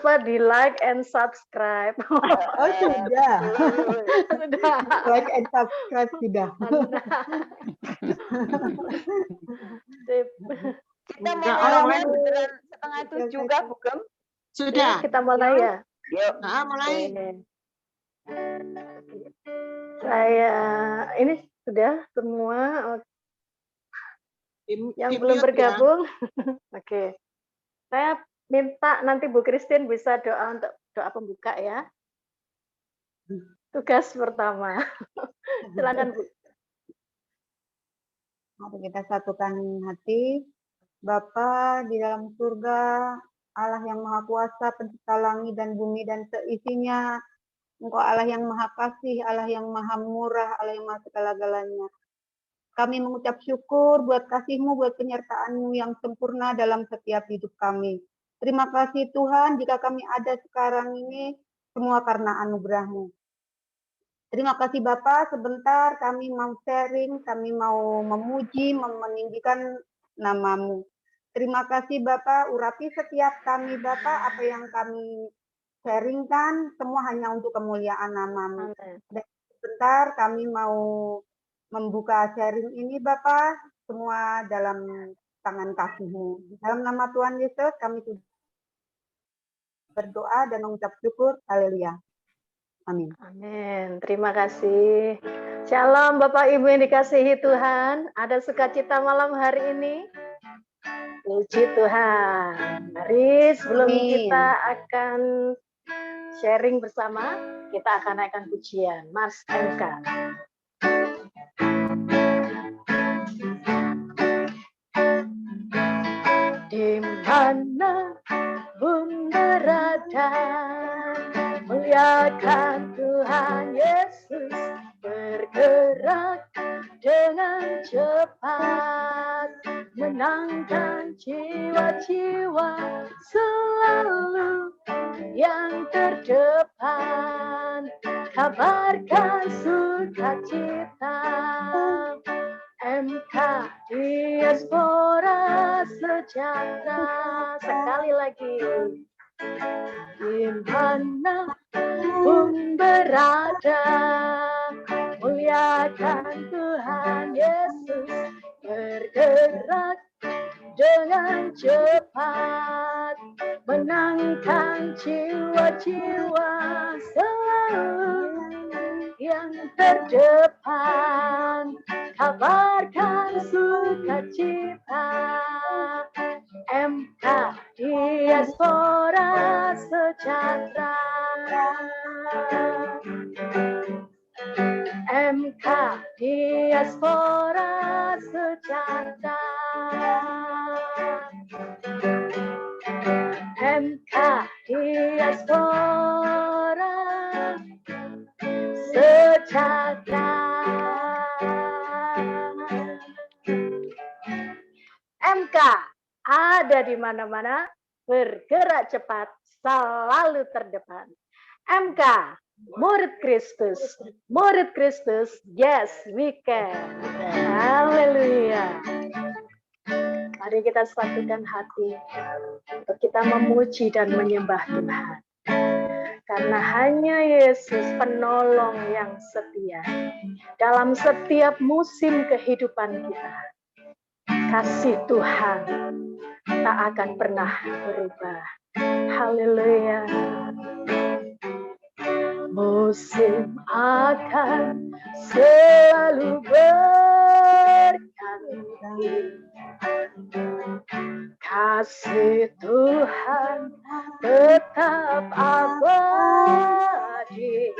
lupa di like and subscribe. Oh sudah. Sudah. Like and subscribe sudah. Sip. Kita mau mulainya beneran 6:30 kah, Bugem? Sudah. Ya, kita mulai ya. Yuk. Mulai. Saya ini sudah semua yang belum bergabung. Oke. Saya minta nanti Bu Christine bisa doa untuk doa pembuka ya. Tugas pertama. Silakan Bu. Mari kita satukan hati. Bapa di dalam surga, Allah yang Maha Kuasa, pencipta langit dan bumi dan seisinya. Engkau Allah yang Maha Kasih, Allah yang Maha Murah, Allah yang Maha segala-galanya. Kami mengucap syukur buat kasih-Mu, buat penyertaan-Mu yang sempurna dalam setiap hidup kami. Terima kasih Tuhan, jika kami ada sekarang ini, semua karena anugerah-Mu. Terima kasih Bapak, sebentar kami mau sharing, kami mau memuji, meninggikan nama-Mu. Terima kasih Bapak, urapi setiap kami Bapak, apa yang kami sharingkan, semua hanya untuk kemuliaan nama-Mu. Dan sebentar kami mau membuka sharing ini Bapak, semua dalam tangan kasih-Mu. Dalam nama Tuhan Yesus kami berdoa dan mengucap syukur. Haleluya. Amin. Amin. Terima kasih. Shalom Bapak Ibu yang dikasihi Tuhan. Ada sukacita malam hari ini? Puji Tuhan. Mari sebelum kita akan sharing bersama, kita akan naikkan pujian Mas MK. Di mana pun berada, muliakan Tuhan Yesus, bergerak dengan cepat, menangkan jiwa-jiwa selalu yang terdepan, kabarkan sukacita. MK Diaspora Sejahtera. Sekali lagi. Di mana pun berada, muliakan Tuhan Yesus, bergerak dengan cepat, menangkan jiwa-jiwa selalu yang terdepan, kabarkan sukacita. MK Diaspora Sejahtera. MK Diaspora Sejahtera. MK Diaspora Sejahtera. MK ada di mana-mana, bergerak cepat, selalu terdepan. MK, murid Kristus, yes we can. Haleluya. Mari kita satukan hati untuk kita memuji dan menyembah Tuhan. Karena hanya Yesus penolong yang setia dalam setiap musim kehidupan kita. Kasih Tuhan tak akan pernah berubah. Haleluya. Musim akan selalu berganti. Kasih Tuhan tetap abadi.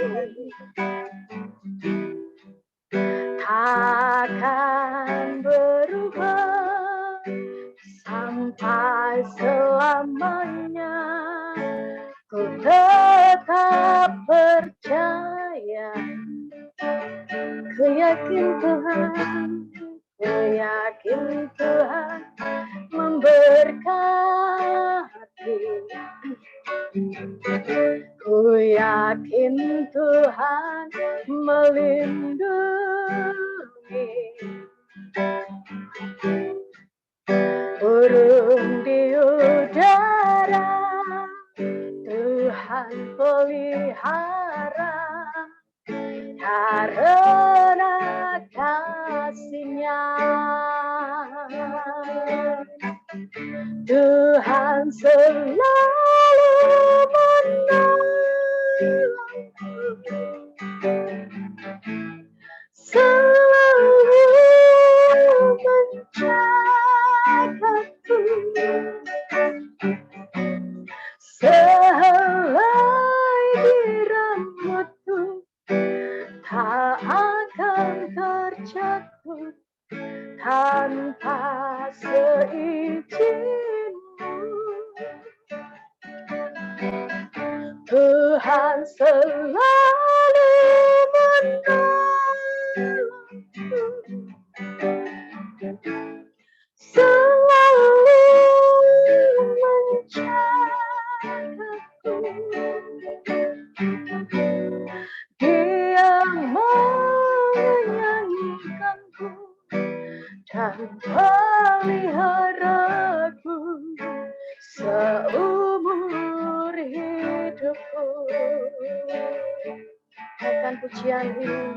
Takkan berubah sampai selamanya. Ku tetap percaya, ku yakin Tuhan memberkati. Ku yakin Tuhan melindungi. Burung di udara Tuhan pelihara karena kasih-Nya. Tuhan selalu menolongku, selalu menjagaku, sehelai di rambutku tak akan terjatuh tanpa seizin-Mu. Tuhan selalu menolongku, selalu menjagaku. Dia menyanyikanku dan peliharaku seumur hidupku. Akan pujian ini,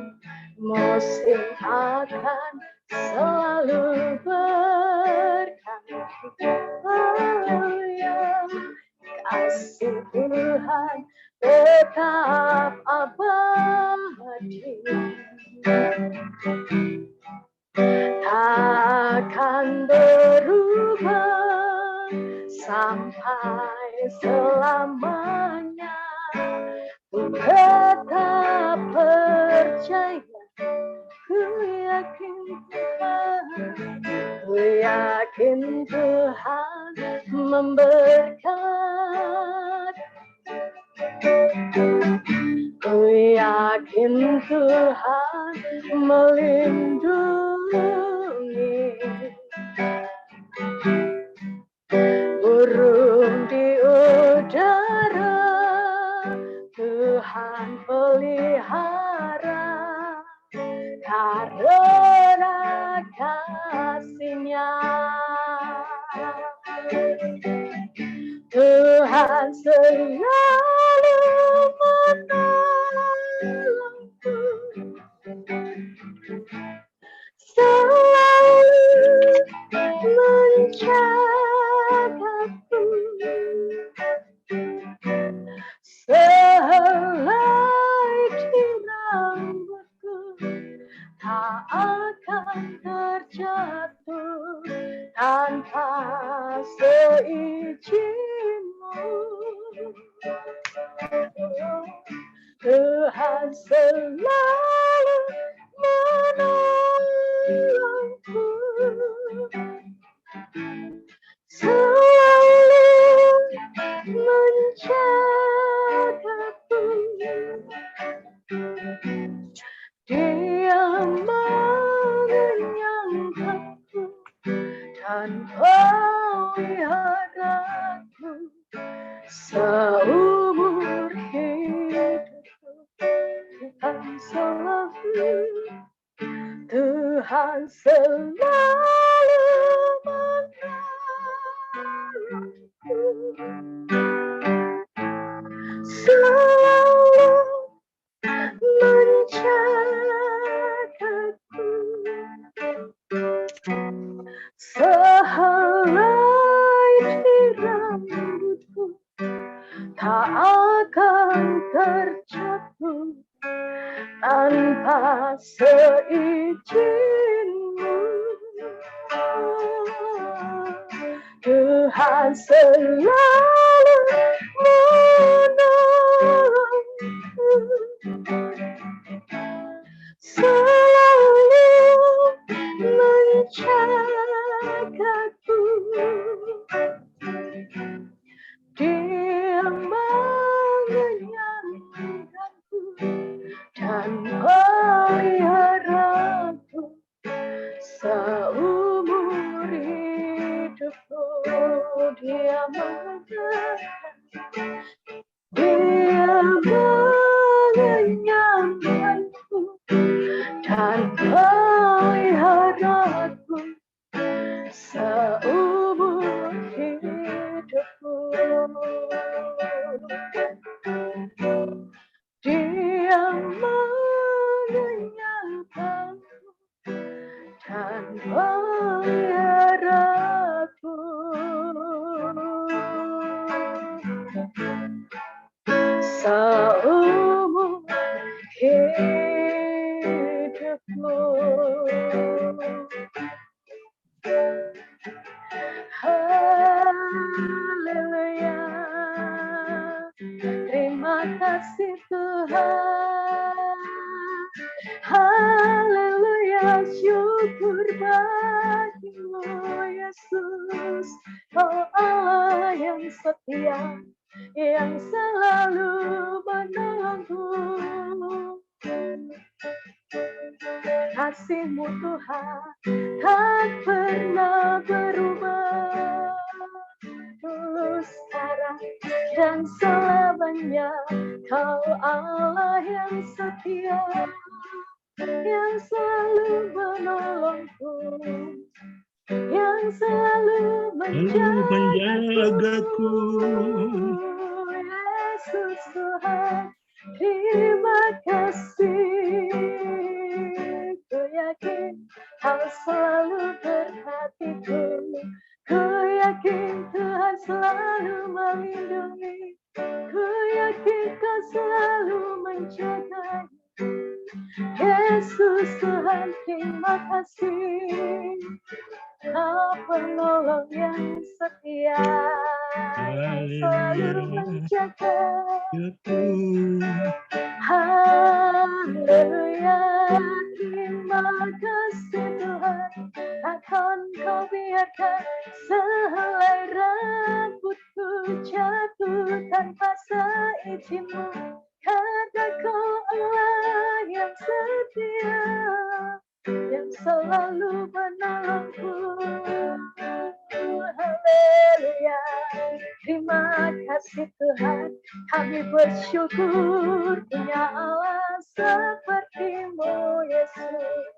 musim akan selalu berkati. Oh ya, kasih Tuhan tetap abadi, takkan berubah sampai selamanya. Ku tetap percaya, ku yakin Tuhan memberkati. Ku yakin Tuhan melindungi. Burung di udara Tuhan pelihara karena kasih-Nya. Tuhan selalu menolongku, selalu menjagaku, sehelai di rambutku tak akan terjatuh tanpa seizin-Mu. Tuhan selalu menolongku, selalu menjagaku. Dia mengenyangkanku dan peliharaku seumur hidupku. Tuhan selalu menolongku, selalu menjagaku, sehelai di rambutku tak akan terjatuh tanpa seizin-Mu. Tuhan selalu menolongku, selalu menjagaku. Dia mengenyangkanku dan peliharaku seumur hidupku. Dia mengenyangkanku dan peliharaku seumur hidupku. kasih Tuhan. Haleluya, syukur bagimu Yesus. Kau Allah yang setia, yang selalu menolongku. Kasih-Mu Tuhan tak pernah berubah, dulu sekarang dan selamanya. Kau Allah yang setia, yang selalu menolongku, yang selalu menjagaku. Yesus Tuhan, terima kasih. Ku yakin Kau selalu berhatiku. Ku yakin Tuhan selalu melindungi. Ku yakin Kau selalu menjaga. Yesus Tuhan, terima kasih. Kau penolong yang setia, yang selalu menjaga. Haleluya, terima kasih Tuhan. Akan Kau biarkan sehelai rambutku jatuh tanpa seizin-Mu, karena Kau Allah yang setia, yang selalu menolongku. Haleluya, terima kasih Tuhan. Kami bersyukur punya Allah seperti-Mu Yesus.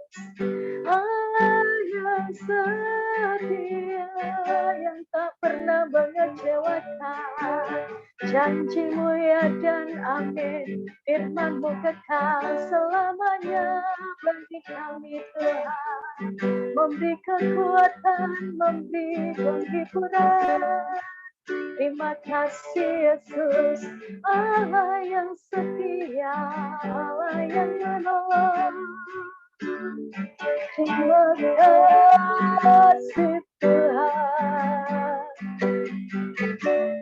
Allah yang setia, yang tak pernah mengecewakan. Janji-Mu ya dan amin, firman-Mu kekal selamanya bagi kami Tuhan. Memberi kekuatan, memberi penghiburan. Terima kasih Yesus, Allah yang setia, Allah yang menolong. Terima kasih Tuhan.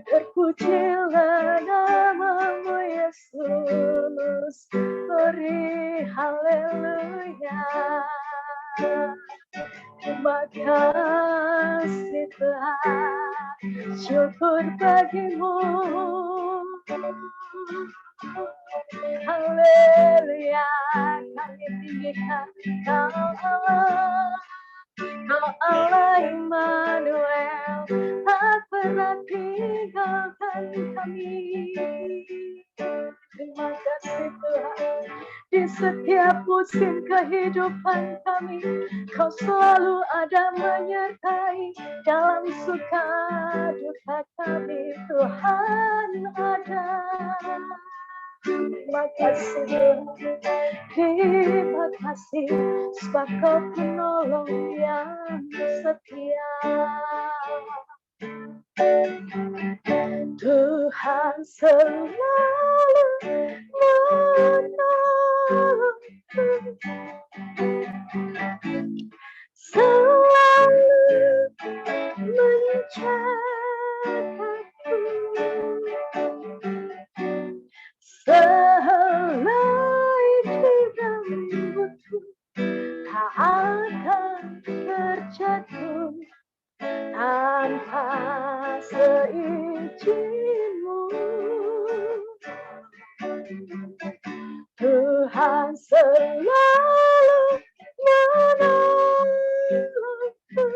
Terpujilah nama-Mu Yesus, beri haleluya. Terima kasih Tuhan, syukur bagi-Mu. Haleluya, kami tinggikan Kau Allah. Kau Allah Immanuel, tak pernah tinggalkan kami. Terima kasih Tuhan, di setiap musim kehidupan kami, Kau selalu ada menyertai. Dalam suka duka kami, Tuhan ada. Terima kasih Tuhan, terima kasih sebab Kau penolong yang setia. Tuhan selalu menolongku, selalu menjagaku. Sehelai rambutku tak akan terjatuh tanpa seizin-Mu. Tuhan selalu menolongku,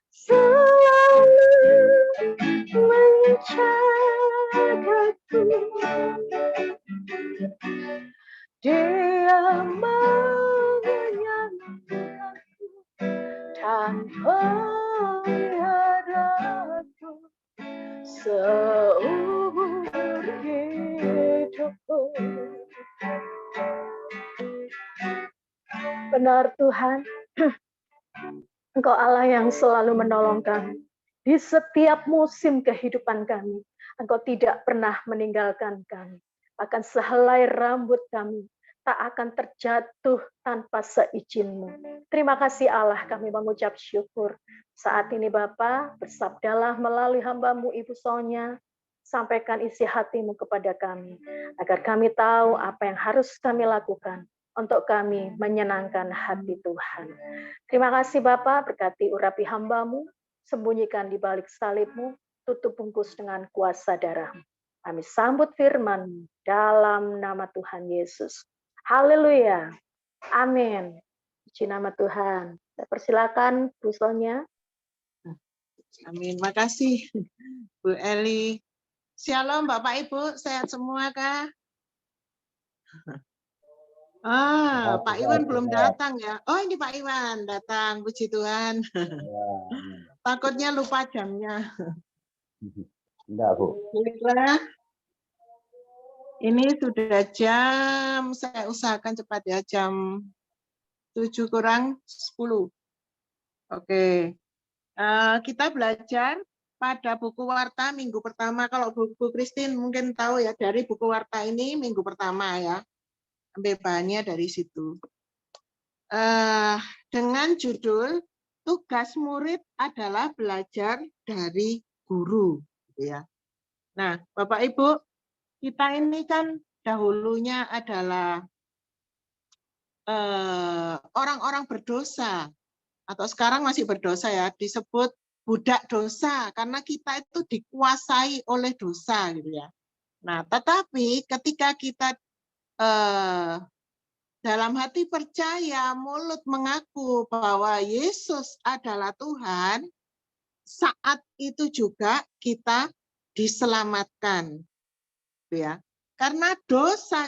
selalu menjagaku. Dia menyenangkanku tanpa hadaku seumur hidupku. Benar Tuhan, Engkau Allah yang selalu menolong kami. Di setiap musim kehidupan kami, Engkau tidak pernah meninggalkan kami. Bahkan sehelai rambut kami tak akan terjatuh tanpa seizin-Mu. Terima kasih Allah, kami mengucap syukur. Saat ini Bapa, bersabdalah melalui hamba-Mu Ibu Sonia. sampaikan isi hati-Mu kepada kami, agar kami tahu apa yang harus kami lakukan untuk kami menyenangkan hati Tuhan. Terima kasih Bapa, berkati urapi hamba-Mu, sembunyikan di balik salib-Mu, tutup bungkus dengan kuasa darah-Mu. Kami sambut firman-Mu dalam nama Tuhan Yesus. Haleluya. Amin. Puji nama Tuhan. Saya persilakan Bu Sonia. Amin. Makasih Bu Eli. Shalom Bapak Ibu, sehat semua kah? Pak Iwan belum datang ya. Oh ini Pak Iwan datang, puji Tuhan. Takutnya lupa jamnya. Enggak, Bu. Baiklah. Ini sudah jam, saya usahakan cepat ya, jam 7 kurang 10. Oke. Kita belajar pada buku Warta minggu pertama. Kalau buku Christine mungkin tahu ya, dari buku Warta ini minggu pertama ya. Ambil bahannya dari situ. Dengan judul tugas murid adalah belajar dari guru. Gitu ya. Nah, Bapak Ibu, kita ini kan dahulunya adalah orang-orang berdosa, atau sekarang masih berdosa ya, disebut budak dosa karena kita itu dikuasai oleh dosa gitu ya. Nah, tetapi ketika kita dalam hati percaya, mulut mengaku bahwa Yesus adalah Tuhan, saat itu juga kita diselamatkan. Gitu ya. Karena dosa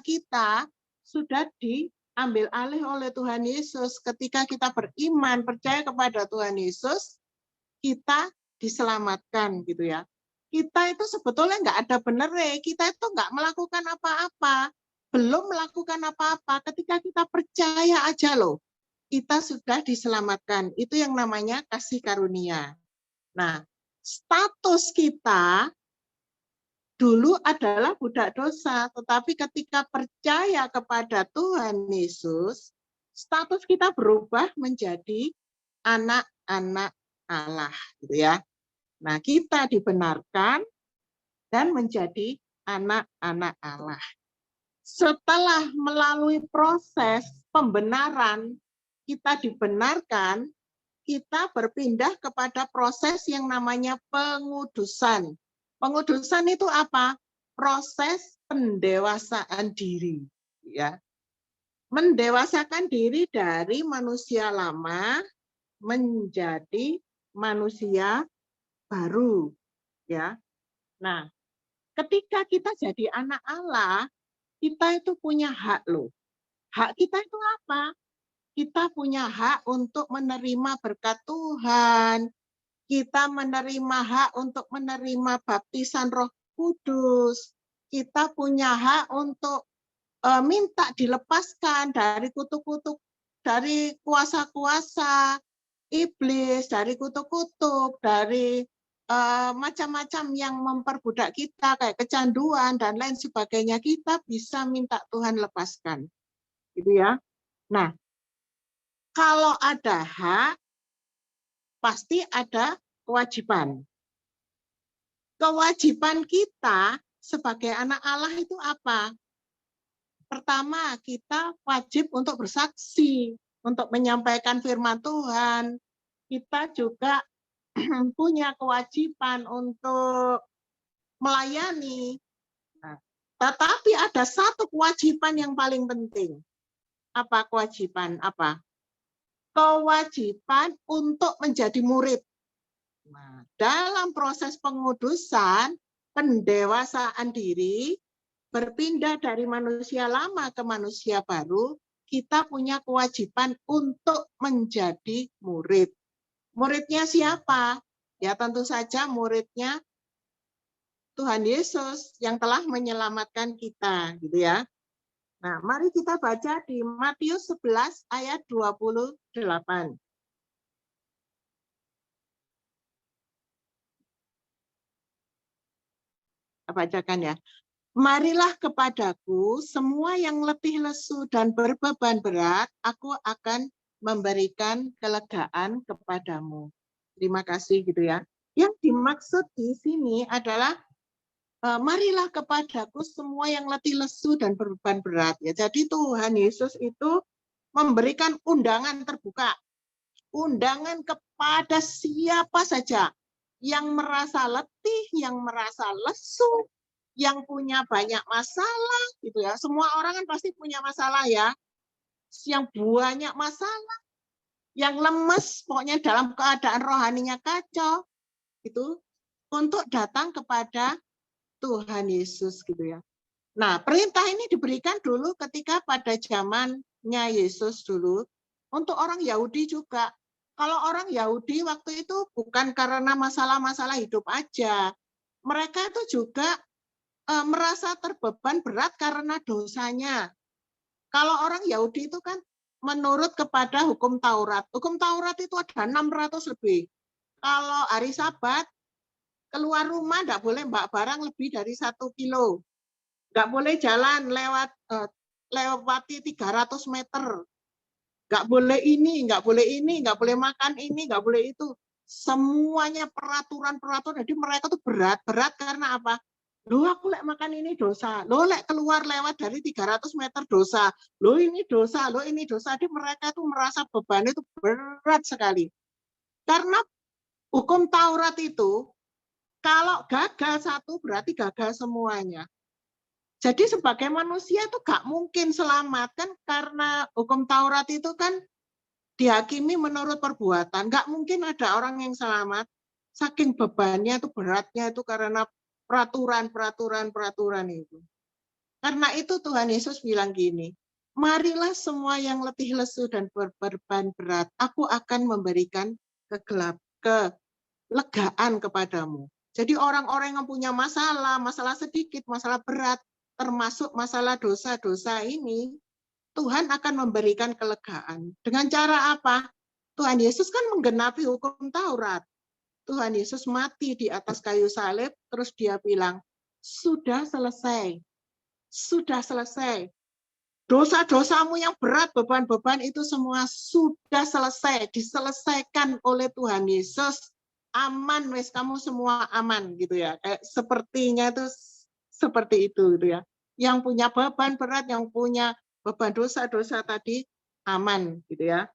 kita sudah diambil alih oleh Tuhan Yesus. Ketika kita beriman, percaya kepada Tuhan Yesus, kita diselamatkan gitu ya. Kita itu sebetulnya nggak ada bener, kita itu nggak melakukan apa-apa, belum melakukan apa-apa. Ketika kita percaya aja loh, kita sudah diselamatkan. Itu yang namanya kasih karunia. Nah, status kita dulu adalah budak dosa, tetapi ketika percaya kepada Tuhan Yesus, status kita berubah menjadi anak-anak Allah, gitu ya. Nah, kita dibenarkan dan menjadi anak-anak Allah. Setelah melalui proses pembenaran, kita dibenarkan, kita berpindah kepada proses yang namanya pengudusan. Pengudusan itu apa? Proses pendewasaan diri, ya. Mendewasakan diri dari manusia lama menjadi manusia baru, ya. Nah, ketika kita jadi anak Allah, kita itu punya hak loh. Hak kita itu apa? Kita punya hak untuk menerima berkat Tuhan. Kita menerima hak untuk menerima baptisan Roh Kudus. Kita punya hak untuk minta dilepaskan dari kutuk-kutuk, dari kuasa-kuasa iblis, dari kutuk-kutuk, dari macam-macam yang memperbudak kita, kayak kecanduan dan lain sebagainya, kita bisa minta Tuhan lepaskan. Gitu ya. Nah, kalau ada hak, pasti ada kewajiban. Kewajiban kita sebagai anak Allah itu apa? Pertama, kita wajib untuk bersaksi, untuk menyampaikan firman Tuhan. Kita juga punya kewajiban untuk melayani. Nah, tetapi ada satu kewajiban yang paling penting. Apa kewajiban? Apa? Kewajiban untuk menjadi murid. Nah, dalam proses pengudusan, pendewasaan diri, berpindah dari manusia lama ke manusia baru, kita punya kewajiban untuk menjadi murid. Muridnya siapa? Ya tentu saja muridnya Tuhan Yesus yang telah menyelamatkan kita, gitu ya. Nah, mari kita baca di Matius 11 ayat 28. Bacakan ya. Marilah kepadaku semua yang letih lesu dan berbeban berat, aku akan memberikan kelegaan kepadamu. Terima kasih gitu ya. Yang dimaksud di sini adalah marilah kepadaku semua yang letih lesu dan beban berat. Ya, jadi Tuhan Yesus itu memberikan undangan terbuka. Undangan kepada siapa saja yang merasa letih, yang merasa lesu, yang punya banyak masalah gitu ya. Semua orang kan pasti punya masalah ya. Yang banyak masalah, yang lemes, pokoknya dalam keadaan rohaninya kacau, itu untuk datang kepada Tuhan Yesus gitu ya. Nah, perintah ini diberikan dulu ketika pada zamannya Yesus dulu untuk orang Yahudi juga. Kalau orang Yahudi waktu itu bukan karena masalah-masalah hidup aja. Mereka itu juga merasa terbeban berat karena dosanya. Kalau orang Yahudi itu kan menurut kepada hukum Taurat. Hukum Taurat itu ada 600 lebih. Kalau hari Sabat, keluar rumah tidak boleh bawa barang lebih dari 1 kilo. Nggak boleh jalan lewati 300 meter. Nggak boleh ini, nggak boleh ini, nggak boleh makan ini, nggak boleh itu. Semuanya peraturan-peraturan. Jadi mereka tuh berat karena apa? Loh, aku lek makan ini dosa. Loh, lek keluar lewat dari 300 meter dosa. Loh, ini dosa. Loh, ini dosa. Jadi mereka tuh merasa beban itu berat sekali. Karena hukum Taurat itu, kalau gagal satu berarti gagal semuanya. Jadi sebagai manusia itu gak mungkin selamat kan, karena hukum Taurat itu kan dihakimi menurut perbuatan. Gak mungkin ada orang yang selamat. Saking bebannya itu, beratnya itu karena peraturan itu. Karena itu Tuhan Yesus bilang gini, marilah semua yang letih lesu dan berbeban berat, aku akan memberikan kelegaan kepadamu. Jadi orang-orang yang punya masalah sedikit, masalah berat, termasuk masalah dosa-dosa ini, Tuhan akan memberikan kelegaan. Dengan cara apa? Tuhan Yesus kan menggenapi hukum Taurat. Tuhan Yesus mati di atas kayu salib, terus dia bilang, sudah selesai. Sudah selesai. Dosa-dosamu yang berat, beban-beban itu semua sudah selesai, diselesaikan oleh Tuhan Yesus. Aman, wes kamu semua aman gitu ya. Sepertinya itu seperti itu gitu ya. Yang punya beban berat, yang punya beban dosa-dosa tadi aman gitu ya.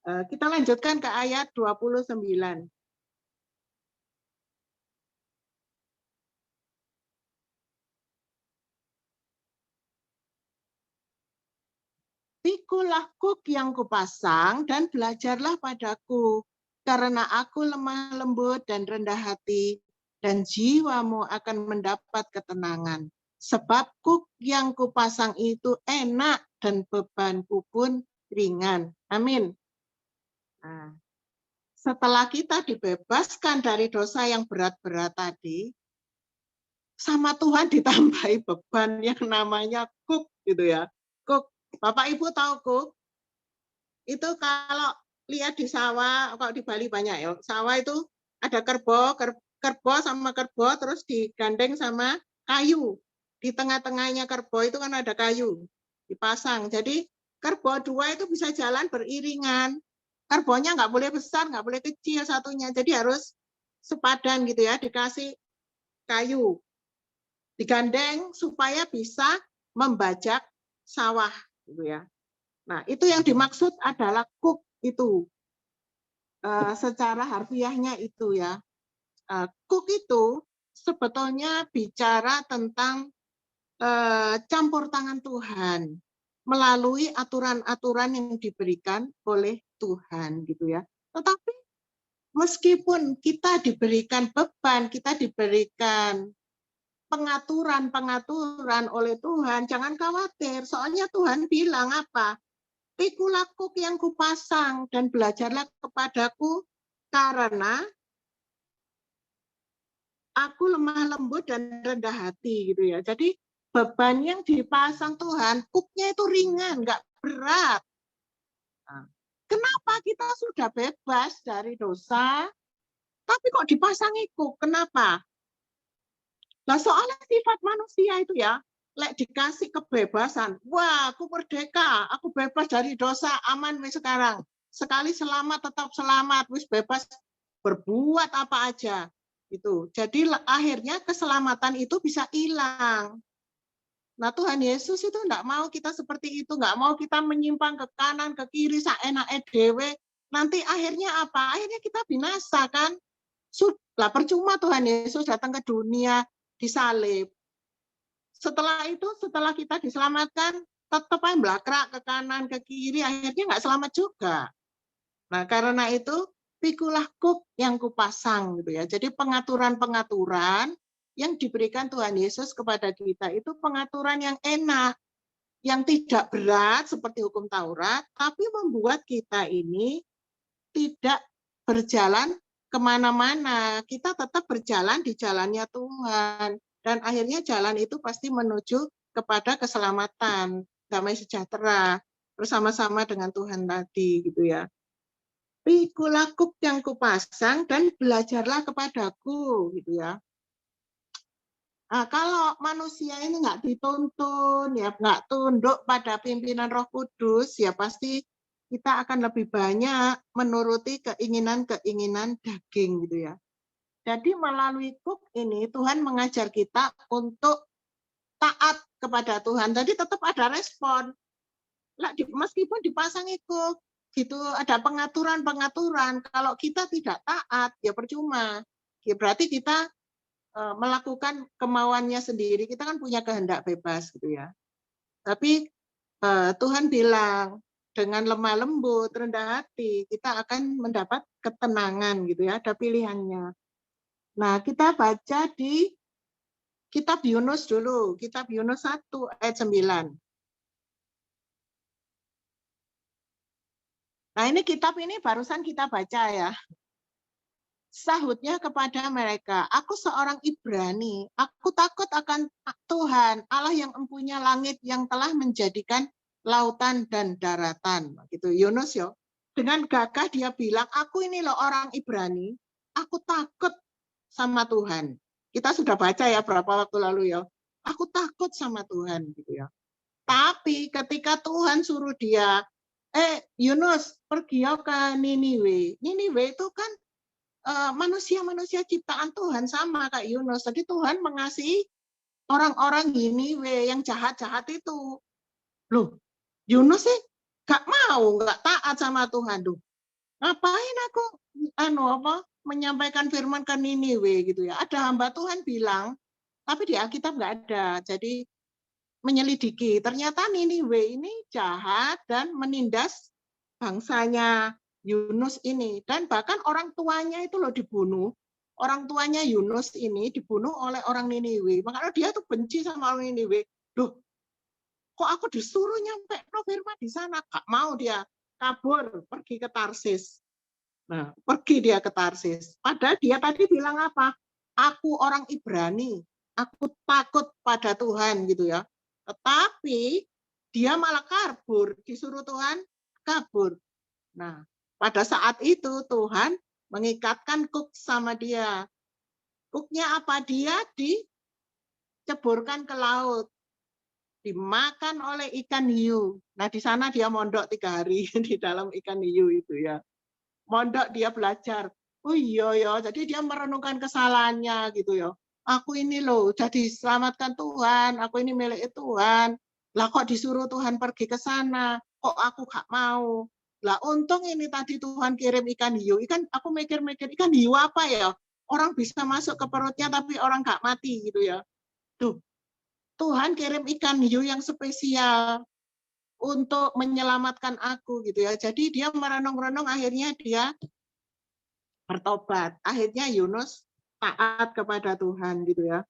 Kita lanjutkan ke ayat 29. Pikulah kuk yang kupasang dan belajarlah padaku, karena aku lemah lembut dan rendah hati, dan jiwamu akan mendapat ketenangan. Sebab kuk yang kupasang itu enak dan bebanku pun ringan. Amin. Nah, setelah kita dibebaskan dari dosa yang berat-berat tadi, sama Tuhan ditambahi beban yang namanya kuk gitu ya. Kuk. Bapak Ibu tahu kuk? Itu kalau lihat di sawah, kalau di Bali banyak ya, sawah itu ada kerbau sama kerbau terus digandeng sama kayu. Di tengah-tengahnya kerbau itu kan ada kayu dipasang. Jadi kerbau dua itu bisa jalan beriringan. Kerbaunya nggak boleh besar, nggak boleh kecil satunya. Jadi harus sepadan gitu ya, dikasih kayu. Digandeng supaya bisa membajak sawah gitu ya. Nah, itu yang dimaksud adalah kuk itu. Secara harfiahnya itu ya. Kuk itu sebetulnya bicara tentang campur tangan Tuhan melalui aturan-aturan yang diberikan oleh Tuhan gitu ya. Tetapi meskipun kita diberikan beban, kita diberikan pengaturan oleh Tuhan, jangan khawatir. Soalnya Tuhan bilang apa? Pikulah kuk yang kupasang dan belajarlah kepadaku, karena aku lemah lembut dan rendah hati gitu ya. Jadi beban yang dipasang Tuhan, kuknya itu ringan, nggak berat. Nah, kenapa kita sudah bebas dari dosa, tapi kok dipasangi kuk? Kenapa? Nah, soalnya sifat manusia itu ya, lek dikasih kebebasan, wah aku merdeka, aku bebas dari dosa, aman wis sekarang. Sekali selamat tetap selamat, wis bebas berbuat apa aja. Itu. Jadi akhirnya keselamatan itu bisa hilang. Nah, Tuhan Yesus itu enggak mau kita seperti itu, enggak mau kita menyimpang ke kanan, ke kiri, saenake dhewe. Nanti akhirnya apa? Akhirnya kita binasa kan? Sudah percuma Tuhan Yesus datang ke dunia disalib. Setelah itu, setelah kita diselamatkan, tetap aja blakrak ke kanan, ke kiri, akhirnya enggak selamat juga. Nah, karena itu pikulah kuk yang kupasang gitu ya. Jadi pengaturan-pengaturan yang diberikan Tuhan Yesus kepada kita itu pengaturan yang enak, yang tidak berat seperti hukum Taurat, tapi membuat kita ini tidak berjalan kemana-mana. Kita tetap berjalan di jalannya Tuhan. Dan akhirnya jalan itu pasti menuju kepada keselamatan, damai sejahtera, bersama-sama dengan Tuhan tadi gitu ya. Pikulah kuk yang kupasang dan belajarlah kepadaku gitu ya. Nah, kalau manusia ini nggak dituntun, ya nggak tunduk pada pimpinan Roh Kudus, ya pasti kita akan lebih banyak menuruti keinginan-keinginan daging gitu ya. Jadi melalui kuk ini Tuhan mengajar kita untuk taat kepada Tuhan. Jadi tetap ada respon. Meskipun dipasangi kuk, gitu ada pengaturan-pengaturan. Kalau kita tidak taat, ya percuma. Ya berarti kita melakukan kemauannya sendiri, kita kan punya kehendak bebas gitu ya. Tapi Tuhan bilang dengan lemah lembut, rendah hati, kita akan mendapat ketenangan gitu ya, ada pilihannya. Nah, kita baca di kitab Yunus dulu, kitab Yunus 1 ayat 9. Nah, ini kitab ini barusan kita baca ya. Sahutnya kepada mereka, aku seorang Ibrani, aku takut akan Tuhan, Allah yang empunya langit yang telah menjadikan lautan dan daratan. Gitu Yunus ya. Dengan gagah dia bilang, aku ini loh orang Ibrani, aku takut sama Tuhan. Kita sudah baca ya berapa waktu lalu ya. Aku takut sama Tuhan gitu ya. Tapi ketika Tuhan suruh dia, Yunus pergi ke Niniwe. Niniwe itu kan manusia-manusia ciptaan Tuhan sama kayak Yunus. Jadi Tuhan mengasihi orang-orang Niniwe yang jahat-jahat itu. Loh, Yunus sih gak mau, gak taat sama Tuhan. Duh, ngapain aku menyampaikan firman ke Niniwe gitu ya. Ada hamba Tuhan bilang, tapi di Alkitab nggak ada. Jadi menyelidiki, ternyata Niniwe ini jahat dan menindas bangsanya Yunus ini. Dan bahkan orang tuanya itu loh dibunuh. Orang tuanya Yunus ini dibunuh oleh orang Niniwe. Makanya dia tuh benci sama orang Niniwe. Duh, kok aku disuruh nyampe firman di sana? Gak mau dia, kabur, pergi ke Tarsis. Nah, pergi dia ke Tarsis. Padahal dia tadi bilang apa? Aku orang Ibrani, aku takut pada Tuhan gitu ya. Tetapi dia malah kabur, disuruh Tuhan kabur. Nah, pada saat itu Tuhan mengikatkan kuk sama dia. Kuknya apa? Dia diceburkan ke laut, dimakan oleh ikan hiu. Nah, di sana dia mondok 3 hari di dalam ikan hiu itu ya. Mondok dia belajar. Oh iya ya, jadi dia merenungkan kesalahannya gitu ya. Aku ini loh jadi selamatkan Tuhan, aku ini milik Tuhan. Lah kok disuruh Tuhan pergi ke sana, kok aku gak mau. Lah untung ini tadi Tuhan kirim ikan hiu. Aku mikir-mikir ikan hiu apa ya? Orang bisa masuk ke perutnya tapi orang gak mati gitu ya. Tuh, Tuhan kirim ikan hiu yang spesial untuk menyelamatkan aku gitu ya. Jadi dia merenung-renung, akhirnya dia bertobat. Akhirnya Yunus taat kepada Tuhan gitu ya.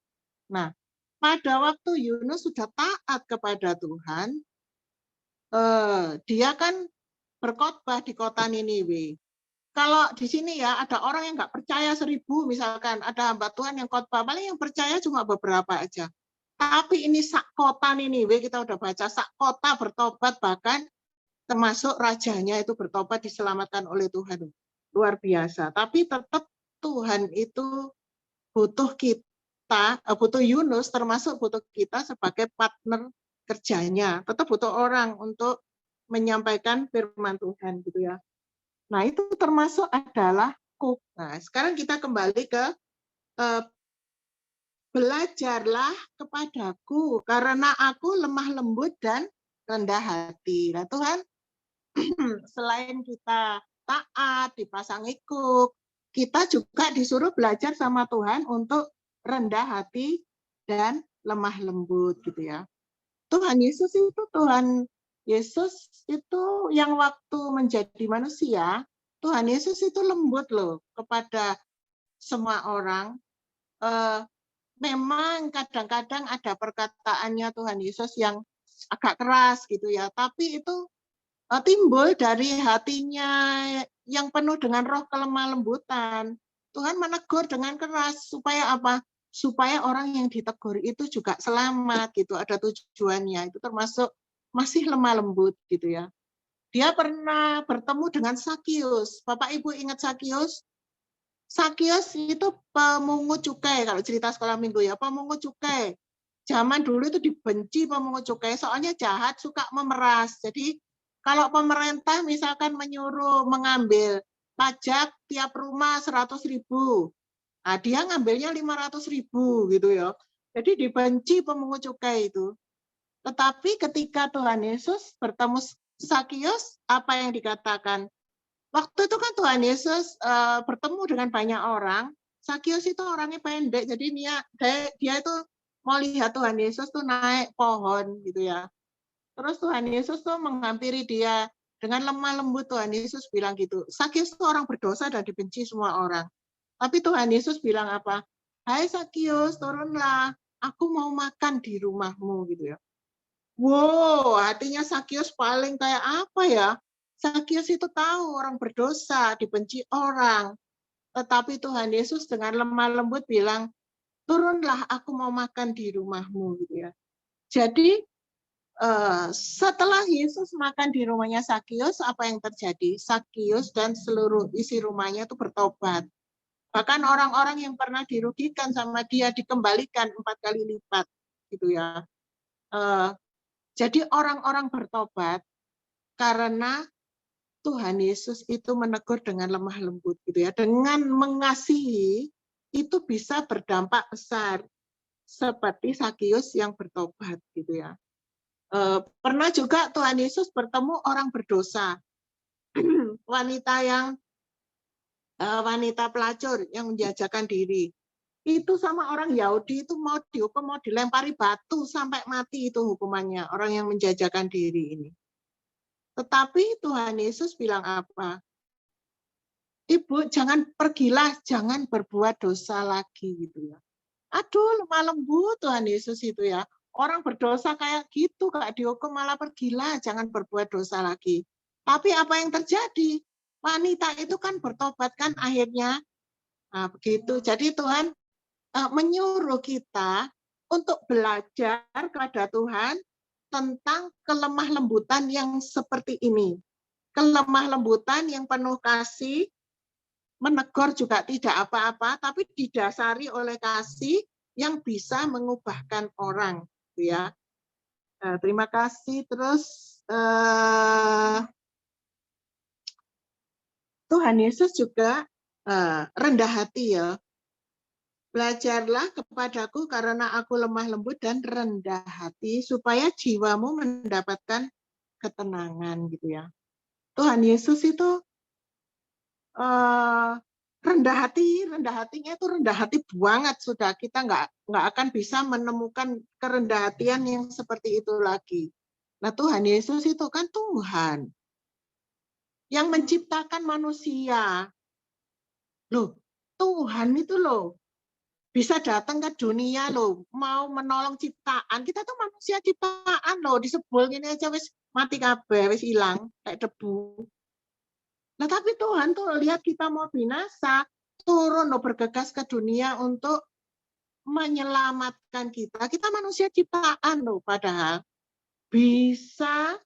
Nah, pada waktu Yunus sudah taat kepada Tuhan, dia kan berkhotbah di kota Niniwe. Kalau di sini ya ada orang yang nggak percaya 1000 misalkan, ada hamba Tuhan yang khotbah, paling yang percaya cuma beberapa aja. Tapi ini sak kota Niniwe, kita udah baca, sak kota bertobat, bahkan termasuk rajanya itu bertobat, diselamatkan oleh Tuhan. Luar biasa. Tapi tetap Tuhan itu butuh kita, butuh Yunus, termasuk butuh kita sebagai partner kerjanya. Tetap butuh orang untuk menyampaikan firman Tuhan gitu ya. Nah, itu termasuk adalah kuk. Nah, sekarang kita kembali ke eh, belajarlah kepadaku karena aku lemah lembut dan rendah hati. Nah Tuhan, selain kita taat, dipasang ikut, kita juga disuruh belajar sama Tuhan untuk rendah hati dan lemah lembut gitu ya. Tuhan Yesus itu yang waktu menjadi manusia, Tuhan Yesus itu lembut loh kepada semua orang. Memang kadang-kadang ada perkataannya Tuhan Yesus yang agak keras gitu ya, tapi itu timbul dari hatinya yang penuh dengan roh kelemah lembutan. Tuhan menegur dengan keras supaya apa? Supaya orang yang ditegur itu juga selamat gitu, ada tujuannya. Itu termasuk masih lemah lembut gitu ya. Dia pernah bertemu dengan Sakius. Bapak Ibu ingat Sakius? Sakius itu pemungut cukai, kalau cerita sekolah minggu ya, pemungut cukai. Zaman dulu itu dibenci pemungut cukai, soalnya jahat, suka memeras. Jadi kalau pemerintah misalkan menyuruh mengambil pajak tiap rumah 100.000, nah dia ngambilnya 500.000 gitu ya. Jadi dibenci pemungut cukai itu. Tetapi ketika Tuhan Yesus bertemu Sakius, apa yang dikatakan? Waktu itu kan Tuhan Yesus bertemu dengan banyak orang. Sakius itu orangnya pendek, jadi dia itu mau lihat Tuhan Yesus tuh naik pohon gitu ya. Terus Tuhan Yesus tuh menghampiri dia dengan lemah lembut. Tuhan Yesus bilang gitu, Sakius itu orang berdosa dan dibenci semua orang. Tapi Tuhan Yesus bilang apa? Hai Sakius, turunlah, aku mau makan di rumahmu gitu ya. Wow, hatinya Sakius paling kayak apa ya? Sakius itu tahu orang berdosa, dibenci orang. Tetapi Tuhan Yesus dengan lemah lembut bilang, turunlah aku mau makan di rumahmu. Gitu ya. Jadi setelah Yesus makan di rumahnya Sakius, apa yang terjadi? Sakius dan seluruh isi rumahnya itu bertobat. Bahkan orang-orang yang pernah dirugikan sama dia dikembalikan 4 kali lipat. Gitu ya. Jadi orang-orang bertobat karena Tuhan Yesus itu menegur dengan lemah lembut gitu ya. Dengan mengasihi itu bisa berdampak besar seperti Sakius yang bertobat gitu ya. Pernah juga Tuhan Yesus bertemu orang berdosa. wanita pelacur yang menjajakan diri. Itu sama orang Yahudi itu mau dihukum, mau dilempari batu sampai mati itu hukumannya, orang yang menjajakan diri ini. Tetapi Tuhan Yesus bilang apa? Ibu, pergilah, jangan berbuat dosa lagi gitu ya. Aduh, lemah lembut Tuhan Yesus itu ya. Orang berdosa kayak gitu, gak dihukum malah pergilah, jangan berbuat dosa lagi. Tapi apa yang terjadi? Wanita itu kan bertobat kan akhirnya. Nah, begitu. Jadi Tuhan menyuruh kita untuk belajar kepada Tuhan tentang kelemah lembutan yang seperti ini. Kelemah lembutan yang penuh kasih, menegur juga tidak apa-apa, tapi didasari oleh kasih yang bisa mengubahkan orang. Ya. Terima kasih. Terus Tuhan Yesus juga rendah hati ya. Belajarlah kepadaku karena aku lemah lembut dan rendah hati supaya jiwamu mendapatkan ketenangan gitu ya. Tuhan Yesus itu rendah hatinya itu rendah hati banget sudah. Kita nggak akan bisa menemukan kerendah hatian yang seperti itu lagi. Nah Tuhan Yesus itu kan Tuhan yang menciptakan manusia. Loh, Tuhan itu loh bisa datang ke dunia loh, mau menolong ciptaan. Kita tuh manusia ciptaan loh, disebul gini aja wis mati kabeh, wis hilang kayak debu. Nah, tapi Tuhan tuh lihat kita mau binasa, turun loh bergegas ke dunia untuk menyelamatkan kita. Kita manusia ciptaan loh, padahal bisa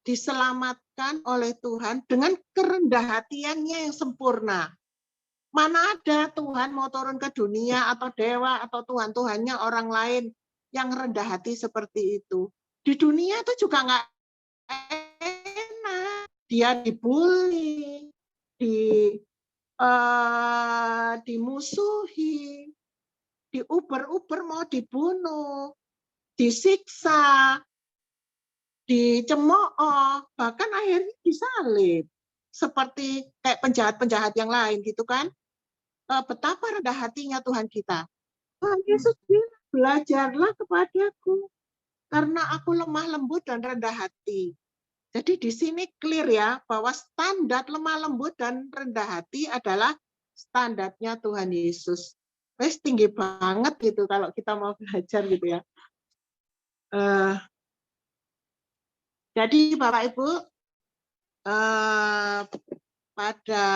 diselamatkan oleh Tuhan dengan kerendah hatiannya yang sempurna. Mana ada Tuhan mau turun ke dunia atau dewa atau Tuhan-Tuhannya orang lain yang rendah hati seperti itu. Di dunia itu juga nggak enak. Dia dibully, dimusuhi, diuber-uber mau dibunuh, disiksa, dicemooh, bahkan akhirnya disalib. Seperti kayak penjahat-penjahat yang lain gitu kan. Betapa rendah hatinya Tuhan kita. Tuhan Yesus bilang, belajarlah kepadaku, karena aku lemah lembut dan rendah hati. Jadi di sini clear ya, bahwa standar lemah lembut dan rendah hati adalah standarnya Tuhan Yesus. Wes tinggi banget gitu kalau kita mau belajar gitu ya. Jadi Bapak Ibu, pada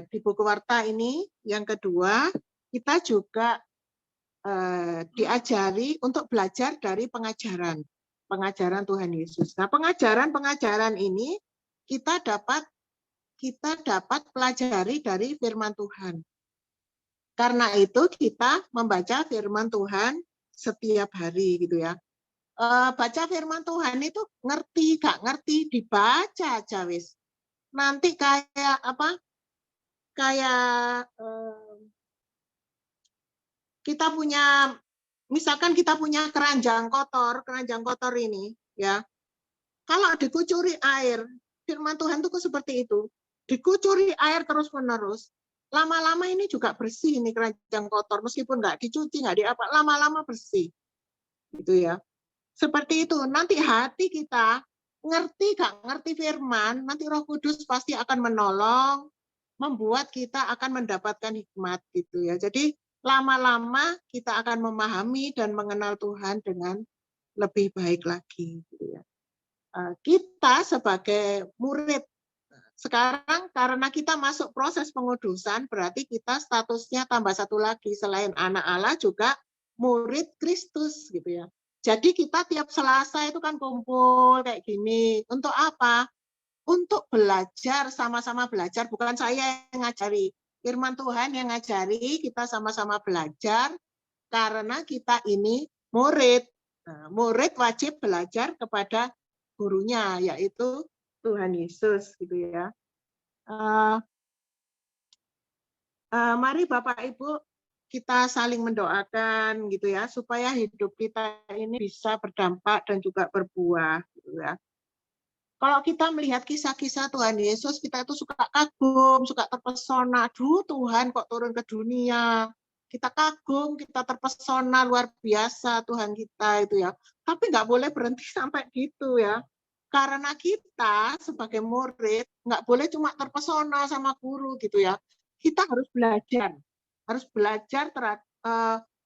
di buku Warta ini yang kedua, kita juga diajari untuk belajar dari pengajaran Tuhan Yesus. Nah, pengajaran ini kita dapat pelajari dari firman Tuhan. Karena itu kita membaca firman Tuhan setiap hari gitu ya. Baca firman Tuhan itu ngerti gak ngerti dibaca aja wis. Nanti kayak apa? Kayak kita punya, misalkan kita punya keranjang kotor ini ya. Kalau dikucuri air, firman Tuhan itu seperti itu. Dikucuri air terus-menerus, lama-lama ini juga bersih ini keranjang kotor, meskipun nggak dicuci, nggak diapa, lama-lama bersih. Gitu ya. Seperti itu, nanti hati kita ngerti gak ngerti firman, nanti Roh Kudus pasti akan menolong, membuat kita akan mendapatkan hikmat gitu ya. Jadi lama-lama kita akan memahami dan mengenal Tuhan dengan lebih baik lagi gitu ya. Kita sebagai murid sekarang, karena kita masuk proses pengudusan, berarti kita statusnya tambah satu lagi, selain anak Allah juga murid Kristus gitu ya. Jadi kita tiap Selasa itu kan kumpul kayak gini. Untuk apa? Untuk belajar, sama-sama belajar. Bukan saya yang ngajari. Firman Tuhan yang ngajari, kita sama-sama belajar. Karena kita ini murid. Nah, murid wajib belajar kepada gurunya, yaitu Tuhan Yesus. Gitu ya. Mari Bapak Ibu, kita saling mendoakan gitu ya, supaya hidup kita ini bisa berdampak dan juga berbuah gitu ya. Kalau kita melihat kisah-kisah Tuhan Yesus, kita itu suka kagum, suka terpesona. Aduh, Tuhan kok turun ke dunia. Kita kagum, kita terpesona, luar biasa Tuhan kita itu ya. Tapi nggak boleh berhenti sampai gitu ya. Karena kita sebagai murid nggak boleh cuma terpesona sama guru gitu ya. Kita harus belajar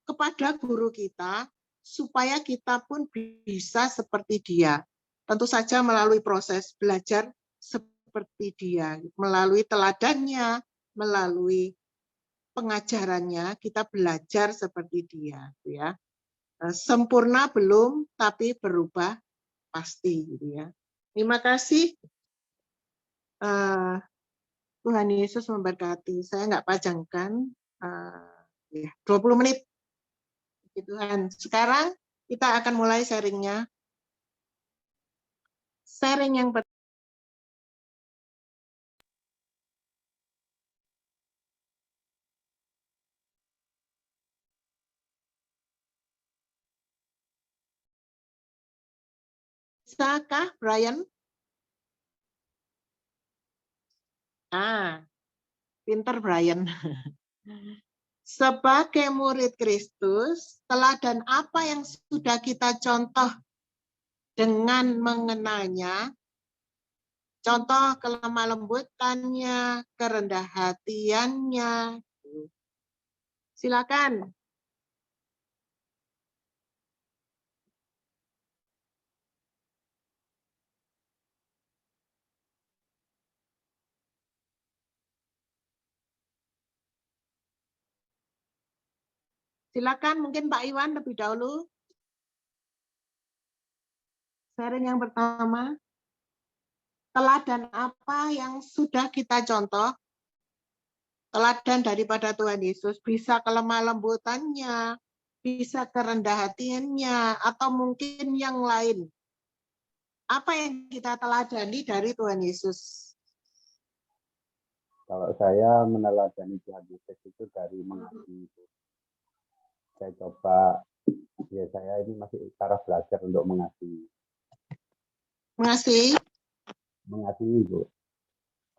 kepada guru kita supaya kita pun bisa seperti dia. Tentu saja melalui proses belajar seperti dia, melalui teladannya, melalui pengajarannya, kita belajar seperti dia. Ya. Sempurna belum, tapi berubah pasti. Gitu ya. Terima kasih. Tuhan Yesus memberkati. Saya nggak pajangkan 20 menit. Tuhan. Sekarang kita akan mulai sharingnya. Sharing yang pertama. Bisakah, Brian? Pinter Brian. Sebagai murid Kristus, teladan apa yang sudah kita contoh dengan mengenalnya? Contoh kelemah lembutannya, kerendah hatiannya. Silakan. Silakan, mungkin Pak Iwan lebih dahulu. Sharing yang pertama. Teladan apa yang sudah kita contoh? Teladan daripada Tuhan Yesus, bisa kelemah lembutannya, bisa kerendah hatiannya, atau mungkin yang lain. Apa yang kita teladani dari Tuhan Yesus? Kalau saya meneladani Tuhan Yesus itu dari mengasihi. saya coba, ya saya ini masih cara belajar untuk mengasihi. Mengasihi, Bu.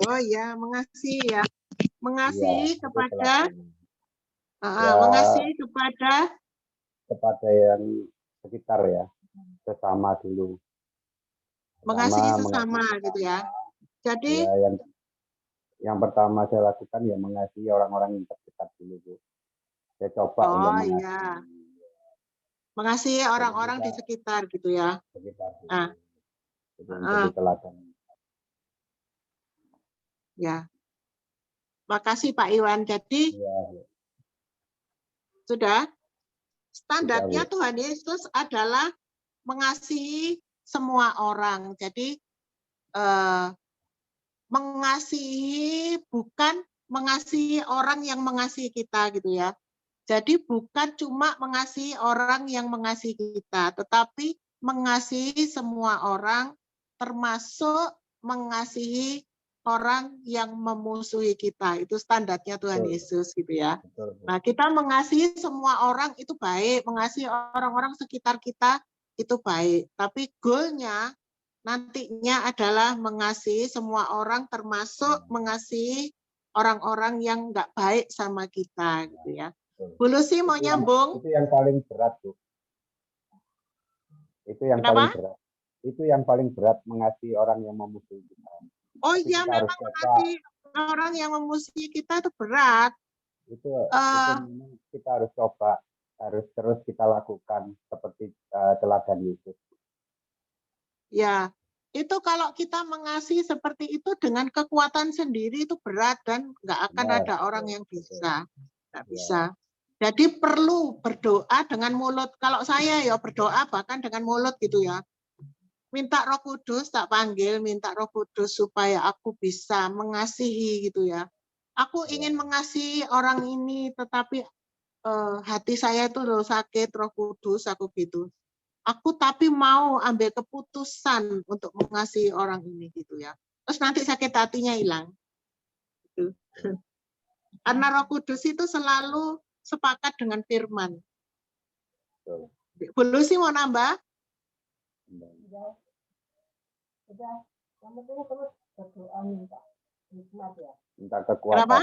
Oh ya, mengasihi ya. Mengasihi Itu kepada teladan. mengasihi kepada yang sekitar ya, sesama dulu. mengasihi sesama gitu ya. Jadi ya, yang pertama saya lakukan ya mengasihi orang-orang yang terdekat dulu, Bu. Saya coba untuk mengasihi. Ya. Mengasihi orang-orang di sekitar gitu ya. Sekitar dulu. Nah. Itu menjadi teladan. Ya. Makasih Pak Iwan. Jadi sudah standarnya Tuhan Yesus adalah mengasihi semua orang. Jadi mengasihi bukan mengasihi orang yang mengasihi kita gitu ya. Jadi bukan cuma mengasihi orang yang mengasihi kita, tetapi mengasihi semua orang, termasuk mengasihi orang yang memusuhi kita. Itu standarnya Tuhan Yesus gitu ya. Nah, kita mengasihi semua orang itu baik, mengasihi orang-orang sekitar kita itu baik. Tapi goalnya nantinya adalah mengasihi semua orang, termasuk mengasihi orang-orang yang nggak baik sama kita gitu ya. Bu Lucy mau nyambung? Itu yang paling berat, Bu. Itu yang Kenapa? paling berat. Itu yang paling berat, mengasihi orang yang memusuhi kita. Oh iya, memang mengasihi orang yang memusuhi kita itu berat. Itu memang kita harus coba, harus terus kita lakukan seperti teladan Yesus. Ya, itu kalau kita mengasihi seperti itu dengan kekuatan sendiri itu berat dan nggak akan ada orang yang bisa. Nggak bisa. Jadi perlu berdoa dengan mulut. Kalau saya ya berdoa bahkan dengan mulut gitu ya. Minta Roh Kudus, tak panggil, minta Roh Kudus supaya aku bisa mengasihi gitu ya. Aku ingin mengasihi orang ini, tetapi hati saya itu loh sakit, Roh Kudus, aku gitu. Aku tapi mau ambil keputusan untuk mengasihi orang ini gitu ya. Terus nanti sakit hatinya hilang. Gitu. Karena Roh Kudus itu selalu sepakat dengan firman. Bu Lucy mau nambah? Minta kekuatan. Kenapa?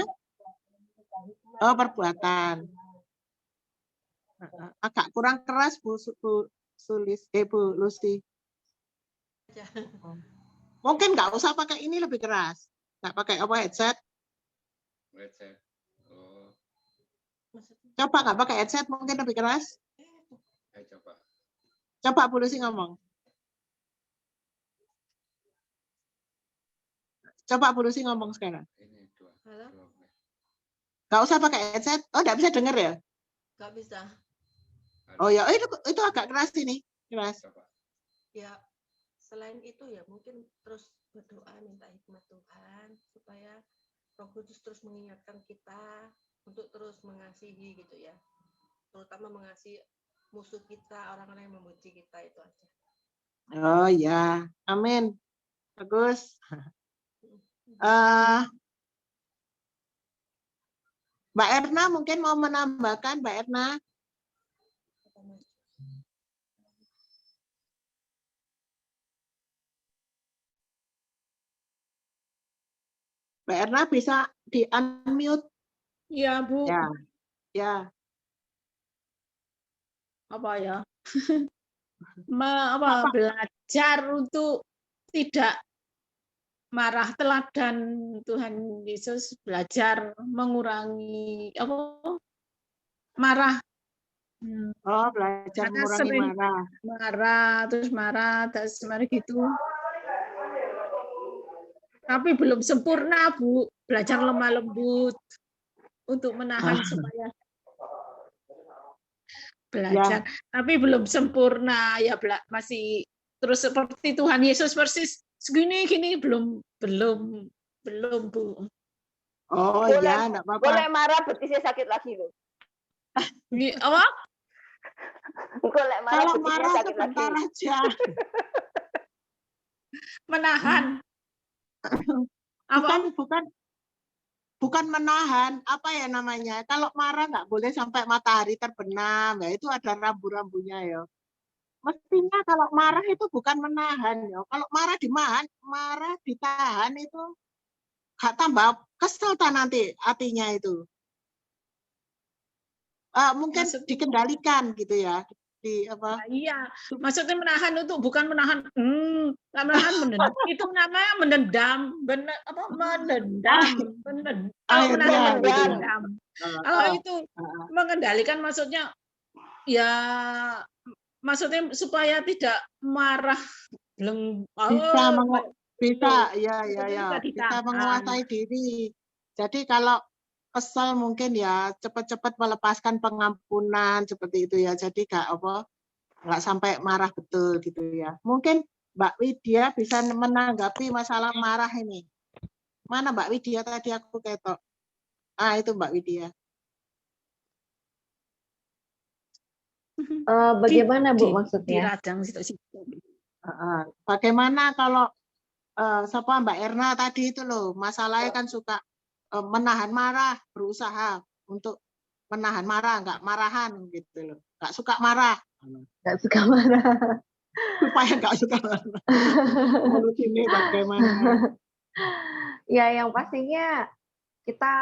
Oh, perbuatan. Agak kurang keras Bu Lucy. Mungkin nggak usah pakai ini, lebih keras. Nggak pakai apa headset? Coba nggak pakai headset, mungkin lebih keras. Coba Bu Lucy ngomong. Coba Bu Lucy ngomong sekarang. Nggak usah pakai headset. Oh, nggak bisa dengar ya? Nggak bisa. Oh ya, itu agak keras ini. Keras. Ya, selain itu ya mungkin terus berdoa minta hikmat Tuhan supaya Roh Kudus terus mengingatkan kita untuk terus mengasihi gitu ya. Terutama mengasihi musuh kita, orang-orang yang memuji kita, itu aja. Oh ya, amin. Bagus. Mbak Erna mungkin mau menambahkan, Mbak Erna. Mbak Erna bisa di-unmute. Iya, Bu. Ya. Ya. Apa ya? Belajar untuk tidak marah, teladan Tuhan Yesus, belajar mengurangi marah. Oh, belajar mengurangi marah. Terus marah gitu. Tapi belum sempurna, Bu. Belajar lemah lembut untuk menahan supaya belajar. Ya. Tapi belum sempurna ya, masih terus seperti Tuhan Yesus persis segini belum Bu. Oh iya, enggak apa-apa. Boleh marah betisnya sakit lagi loh. Apa? Boleh marah kalau betisnya marah sakit sebentar lagi. aja. Menahan. Bukan bukan menahan, apa ya namanya? Kalau marah nggak boleh sampai matahari terbenam, ya itu ada rambu-rambunya ya. Mestinya kalau marah itu bukan menahan ya. Kalau marah ditahan itu gak tambah kesel nanti hatinya itu. Mungkin Maksudnya- dikendalikan gitu ya. Di apa? Nah, iya, maksudnya menahan itu bukan menahan, nggak menahan menendam. Itu namanya menendam, Akhirnya gitu ya. menendam. Kalau itu mengendalikan maksudnya ya maksudnya supaya tidak marah bisa Bisa bisa ditahan. menguasai diri. Jadi kalau kesel mungkin ya cepat-cepat melepaskan pengampunan seperti itu ya. Jadi nggak sampai marah betul gitu ya. Mungkin Mbak Widya bisa menanggapi masalah marah ini. Mana Mbak Widya tadi aku ketok. Itu Mbak Widya. Bagaimana Bu Di maksudnya? radang situ-situ. Bagaimana kalau Mbak Erna tadi itu loh, masalahnya kan suka menahan marah, berusaha untuk menahan marah, nggak marahan gitu loh, nggak suka marah. Nggak suka marah. Supaya nggak suka marah. Menurut ini bagaimana? Ya, yang pastinya kita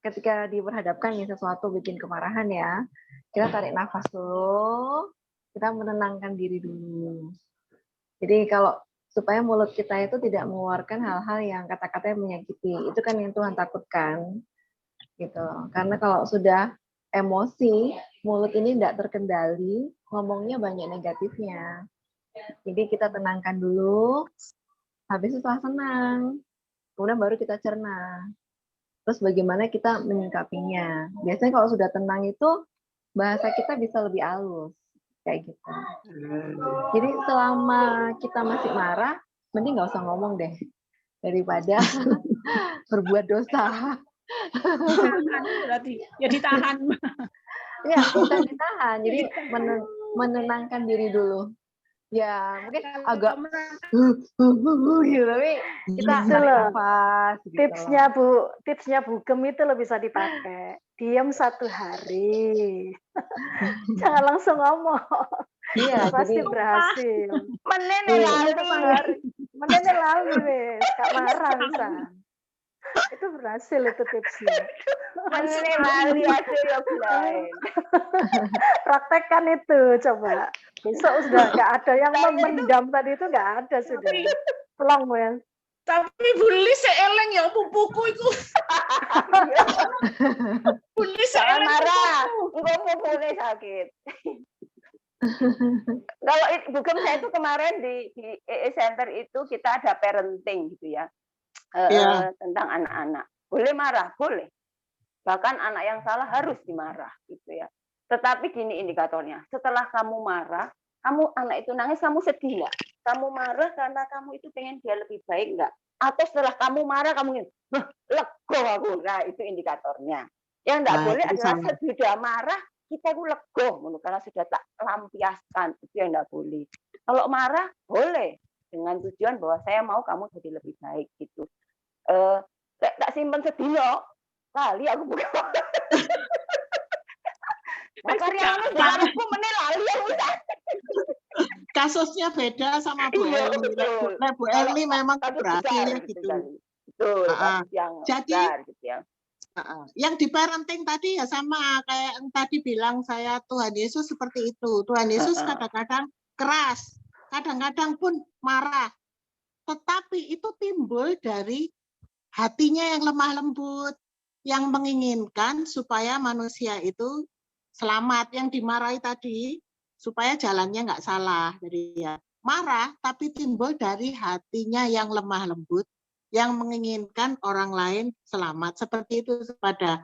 ketika diperhadapkan nih sesuatu bikin kemarahan ya, kita tarik nafas dulu, kita menenangkan diri dulu. Jadi kalau supaya mulut kita itu tidak mengeluarkan hal-hal yang kata-kata yang menyakiti, itu kan yang Tuhan takutkan, gitu. Karena kalau sudah emosi, mulut ini tidak terkendali, ngomongnya banyak negatifnya. Jadi kita tenangkan dulu, habis itu setelah tenang, kemudian baru kita cerna. Terus bagaimana kita menyikapinya. Biasanya kalau sudah tenang itu, bahasa kita bisa lebih halus. Kayak gitu. Jadi selama kita masih marah, mending nggak usah ngomong deh. Daripada berbuat dosa. Berarti ya ditahan. Ya, bisa ditahan. Jadi menenangkan diri dulu. Ya, mungkin agak gitu, tapi kita tarik nafas gitu. Tipsnya Bu Gem itu lo bisa dipakai. Diam 1 hari. Jangan langsung ngomong. Iya, Pasti jadi berhasil. Menene lali wes, Kak marah bisa. Itu berhasil itu tipsnya. Menene lali aja ya Blay. Praktekkan itu coba. Besok sudah nggak ada yang memendam tadi itu nggak ada sudah. Pulang ya. Tapi Buli seeleng ya pupuku itu. Buli seeleng Marah, pupuku. engkau pupune sakit. Kalau bukan saya itu kemarin di EE Center itu kita ada parenting gitu ya. Tentang anak-anak. Boleh marah, boleh. Bahkan anak yang salah harus dimarah gitu ya. Tetapi gini indikatornya, setelah kamu marah, anak itu nangis, kamu sedih nggak? Kamu marah karena kamu itu pengen dia lebih baik nggak? Atau setelah kamu marah, kamu ingin, lego aku. Nah, itu indikatornya. Yang nggak boleh adalah sudah marah, kita itu lego, karena sudah tak lampiaskan. Itu yang nggak boleh. Kalau marah, boleh. Dengan tujuan bahwa saya mau kamu jadi lebih baik gitu. Tak simpen sedih kali aku bukan. Aku menilai Kasusnya beda sama Bu Eli. Nah, Bu Eli memang berhasil gitu. Betul. Jadi yang di parenting tadi ya sama kayak yang tadi bilang saya, Tuhan Yesus seperti itu. Tuhan Yesus kadang-kadang keras, kadang-kadang pun marah. Tetapi itu timbul dari hatinya yang lemah lembut, yang menginginkan supaya manusia itu selamat. Yang dimarahi tadi supaya jalannya nggak salah. Jadi ya marah, tapi timbul dari hatinya yang lemah lembut, yang menginginkan orang lain selamat. Seperti itu pada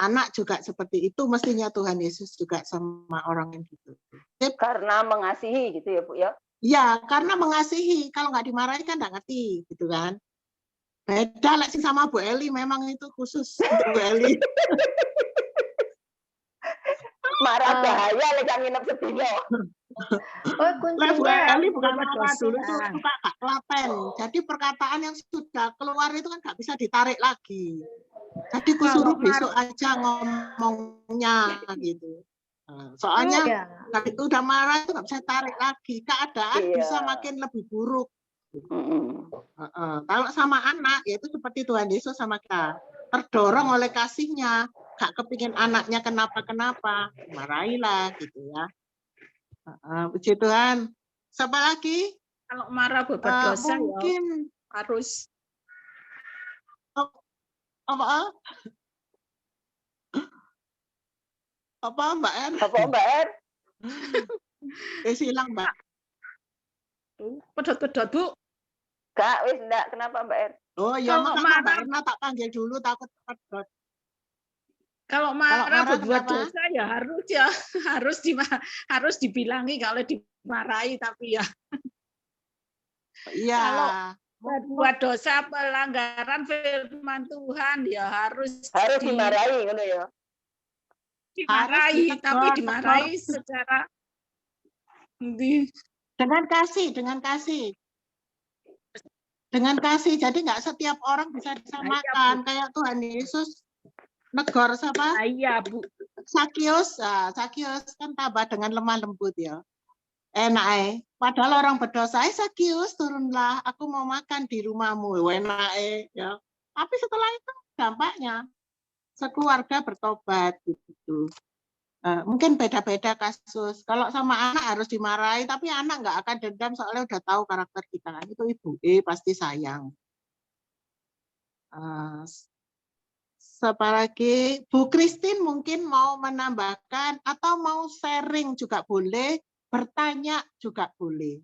anak juga seperti itu. Mestinya Tuhan Yesus juga sama orang yang gitu. Karena mengasihi gitu ya Bu ya? Ya, karena mengasihi. Kalau nggak dimarahi kan nggak ngerti gitu kan. Beda lah sih sama Bu Eli, memang itu khusus untuk Bu Eli. Marah bahaya lek gak nginep sedino. Oh, Lah Bu kuncinya Eli bukan Berdosa. marah dulu itu suka gak telaten. Jadi perkataan yang sudah keluar itu kan gak bisa ditarik lagi. Jadi aku Kalau suruh besok aja ngomongnya gitu. Soalnya ya. kalau itu udah marah itu nggak bisa tarik lagi. Keadaan Iya. bisa makin lebih buruk. Mm-mm. Kalau sama anak ya itu seperti Tuhan Yesus sama kita, terdorong oleh kasihnya, gak kepingin anaknya kenapa-kenapa, marahilah gitu ya. Puji Tuhan. Siapa lagi? kalau marah berbuat dosa ya Mungkin harus apa Mbak En? Apa Mbak Er? Silang Mbak. pedot-pedot Bu. Kak, wis ndak kenapa Mbak Er? Oh ya Kalau makanya Mbak marah- Erna tak panggil dulu takut pedot. Kalau marah berbuat kenapa? dosa ya harus dibilangi kalau dimarahi, tapi ya Iya. Kalau berbuat dosa pelanggaran firman Tuhan ya harus Dimarahi ngono ya. dimarahi, Harus tapi ditegur, dimarahi secara dengan kasih. Jadi nggak setiap orang bisa disamakan. Kayak Tuhan Yesus negor siapa? iya Bu. Sakius kan tabah dengan lemah lembut ya. Enak padahal orang berdosa, Sakius turunlah, aku mau makan di rumahmu, enak ya. Tapi setelah itu dampaknya sekeluarga bertobat gitu. Mungkin beda-beda kasus. Kalau sama anak harus dimarahi, tapi anak nggak akan dendam soalnya udah tahu karakter kita kan. Itu ibu pasti sayang. Siapa lagi? Bu Christine mungkin mau menambahkan atau mau sharing juga boleh, bertanya juga boleh.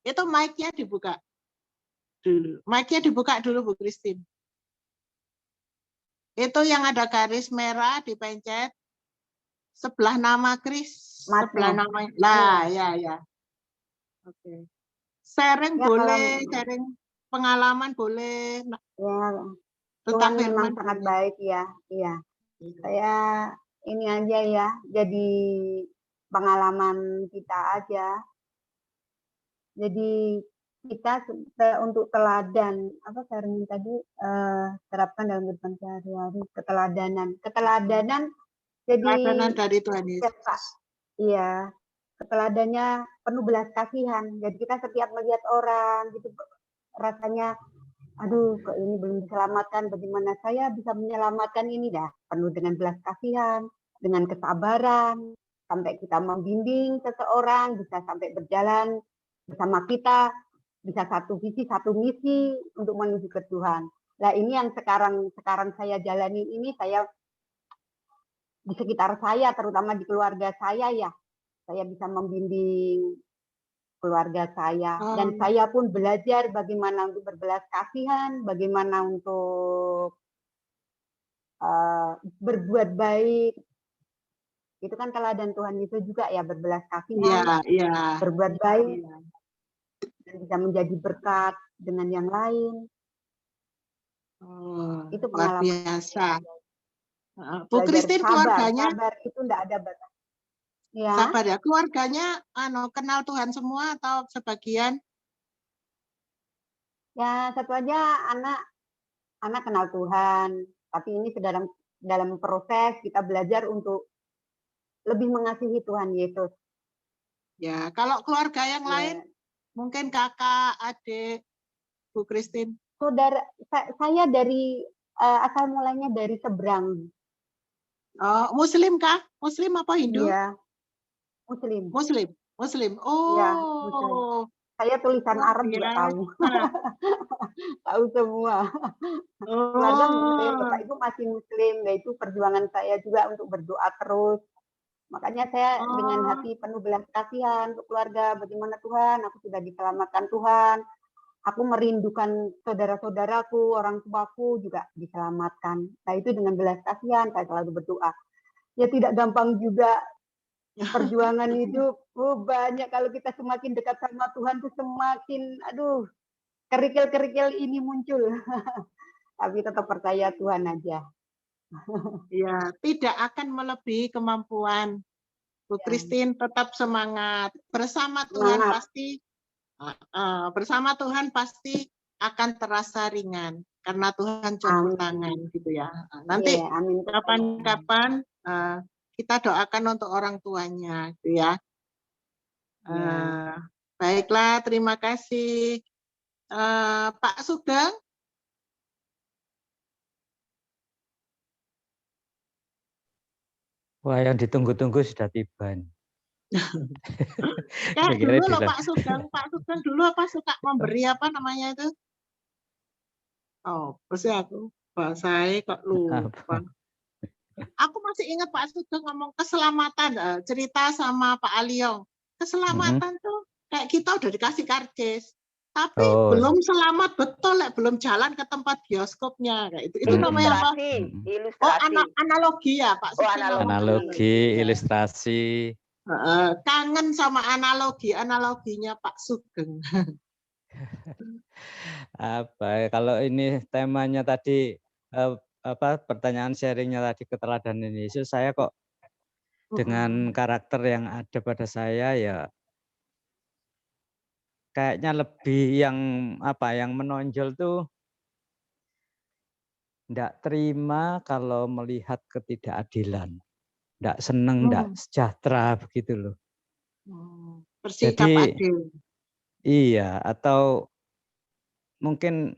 Itu mic-nya dibuka dulu. Mic-nya dibuka dulu Bu Christine. Itu yang ada garis merah dipencet sebelah nama Kris, sebelah nama. Lah, ya. Oke. Sharing Ya, boleh, sharing pengalaman boleh. Ya, Tentang Tuhan memang firman sangat boleh. baik ya. Iya. Saya ini aja ya, jadi pengalaman kita aja. Jadi kita untuk teladan, apa Karmin tadi terapkan dalam kehidupan sehari-hari, keteladanan jadi Teladan dari Tuhan Yesus. iya, keteladannya penuh belas kasihan. Jadi kita setiap melihat orang gitu rasanya aduh kok ini belum diselamatkan, bagaimana saya bisa menyelamatkan ini dah, penuh dengan belas kasihan, dengan kesabaran, sampai kita membimbing seseorang bisa sampai berjalan bersama kita, bisa satu visi satu misi untuk menuju ke Tuhan. Nah ini yang sekarang saya jalani ini, saya di sekitar saya terutama di keluarga saya ya, saya bisa membimbing keluarga saya dan saya pun belajar bagaimana untuk berbelas kasihan, bagaimana untuk berbuat baik. Itu kan teladan Tuhan Yesus juga ya, berbelas kasihan, berbuat baik, dan bisa menjadi berkat dengan yang lain. Itu pengalaman luar biasa. Bu Christine keluarganya sabar itu enggak ada batas. Ya. Sabar ya, keluarganya kenal Tuhan semua atau sebagian? Ya, satu aja anak kenal Tuhan, tapi ini dalam proses kita belajar untuk lebih mengasihi Tuhan Yesus. Ya, kalau keluarga yang lain, mungkin kakak, adik, Bu Christine. Saudara, saya dari asal mulanya dari seberang. Muslim kah? Muslim apa Hindu? Iya. Muslim. Oh. Ya, Muslim. Saya tulisan Arab juga tahu. Tahu semua. Keluarga Muslim, Bapak Ibu masih Muslim. Nah, itu perjuangan saya juga untuk berdoa terus. Makanya saya dengan hati penuh belas kasihan untuk keluarga. Bagaimana Tuhan, aku sudah diselamatkan Tuhan. Aku merindukan saudara-saudaraku, orang tuaku juga diselamatkan. Nah itu dengan belas kasihan saya selalu berdoa. Ya tidak gampang juga perjuangan hidup. Banyak kalau kita semakin dekat sama Tuhan tuh semakin, kerikil-kerikil ini muncul. Tapi tetap percaya Tuhan aja. Ya, tidak akan melebihi kemampuan. Bu Ya. Christine tetap semangat. Bersama Tuhan Semangat. pasti bersama Tuhan pasti akan terasa ringan karena Tuhan campur Amin. tangan gitu ya. Nanti Iya, amin. kapan-kapan kita doakan untuk orang tuanya gitu ya. Ya. Baiklah, terima kasih. Pak Sugeng. Wah, yang ditunggu-tunggu sudah tiba. Kayak dulu loh Pak Sugeng dulu apa suka memberi apa namanya itu? Oh, pasti aku bahasanya kok lupa. Aku masih ingat Pak Sugeng ngomong keselamatan, cerita sama Pak Aliong. Keselamatan tuh kayak kita udah dikasih karcis, tapi belum selamat betul, belum jalan ke tempat bioskopnya kayak itu. Itu namanya apa? Ilustrasi. Oh, analogi ya Pak Sugeng. Analogi, ilustrasi. Kangen sama analoginya Pak Sugeng. Apa kalau ini temanya tadi pertanyaan sharingnya tadi keteladanan Yesus, saya kok dengan karakter yang ada pada saya ya kayaknya lebih yang yang menonjol tuh enggak terima kalau melihat ketidakadilan, enggak seneng, enggak sejahtera begitu loh. Bersikap adil. Iya, atau mungkin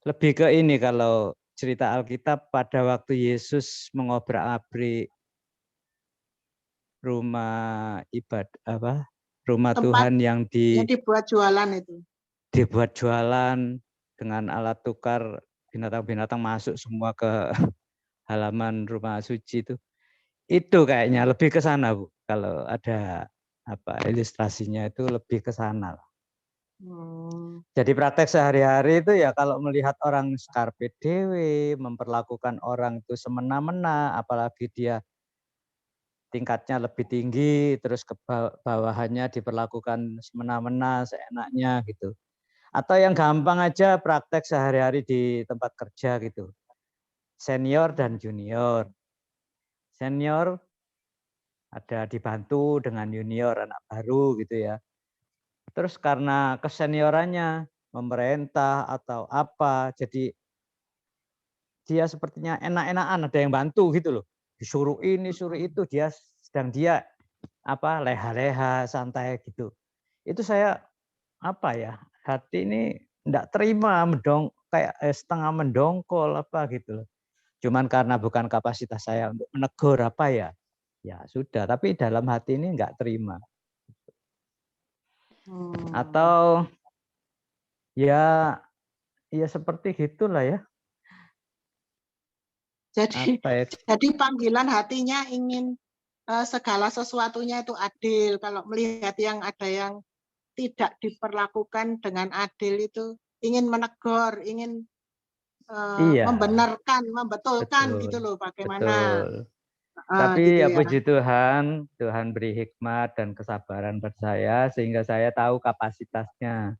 lebih ke ini kalau cerita Alkitab pada waktu Yesus mengobrak-abrik rumah ibadah rumah tempat Tuhan yang dibuat jualan itu. Dibuat jualan dengan alat tukar, binatang-binatang masuk semua ke halaman rumah suci itu. Itu kayaknya lebih ke sana, Bu. Kalau ada ilustrasinya itu lebih ke sana. Jadi praktek sehari-hari itu ya kalau melihat orang skarpe dewe, memperlakukan orang itu semena-mena, apalagi dia tingkatnya lebih tinggi, terus ke bawahannya diperlakukan semena-mena, seenaknya gitu. Atau yang gampang aja praktek sehari-hari di tempat kerja gitu. Senior dan junior. Senior ada dibantu dengan junior anak baru gitu ya. Terus karena keseniorannya memerintah atau apa, jadi dia sepertinya enak-enakan, ada yang bantu gitu loh. Disuruh ini, suruh itu, dia leha-leha, santai gitu. Itu saya hati ini enggak terima, kayak setengah mendongkol gitu loh. Cuman karena bukan kapasitas saya untuk menegur ya sudah, tapi dalam hati ini enggak terima. Atau ya seperti gitulah ya. Jadi panggilan hatinya ingin segala sesuatunya itu adil. Kalau melihat yang ada yang tidak diperlakukan dengan adil itu ingin menegur, ingin membenarkan, membetulkan gitu loh bagaimana. Tapi ya puji Tuhan, Tuhan beri hikmat dan kesabaran pada saya sehingga saya tahu kapasitasnya.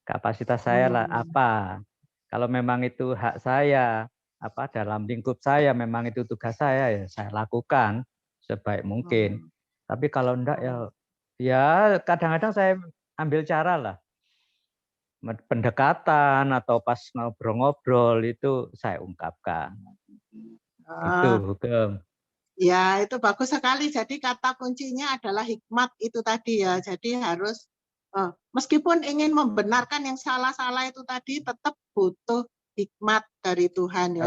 Kapasitas saya lah apa. Kalau memang itu hak saya, dalam lingkup saya memang itu tugas saya ya saya lakukan sebaik mungkin. Tapi kalau enggak ya kadang-kadang saya ambil cara lah. Pendekatan atau pas ngobrol-ngobrol itu saya ungkapkan. Itu hukum. Ya, itu bagus sekali. Jadi kata kuncinya adalah hikmat itu tadi ya. Jadi harus meskipun ingin membenarkan yang salah-salah itu tadi tetap butuh hikmat dari Tuhan ya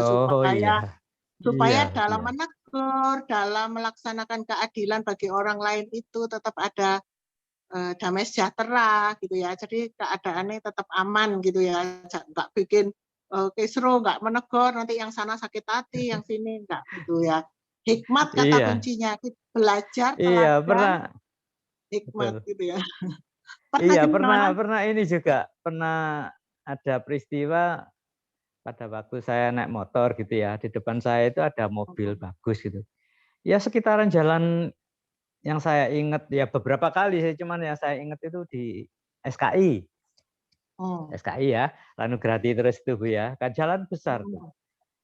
supaya dalam menegur, dalam melaksanakan keadilan bagi orang lain itu tetap ada damai sejahtera gitu ya. Jadi keadaannya tetap aman gitu ya. Enggak bikin kisruh, enggak menegur nanti yang sana sakit hati, yang sini enggak gitu ya. Hikmat kata kuncinya, belajar teladan hikmat gitu ya. Pernah ini juga pernah ada peristiwa pada waktu saya naik motor gitu ya, di depan saya itu ada mobil bagus gitu. Ya sekitaran jalan yang saya ingat ya beberapa kali sih, cuman yang saya ingat itu di SKI. SKI ya, Ranu Grati terus itu Bu ya. Kan jalan besar tuh.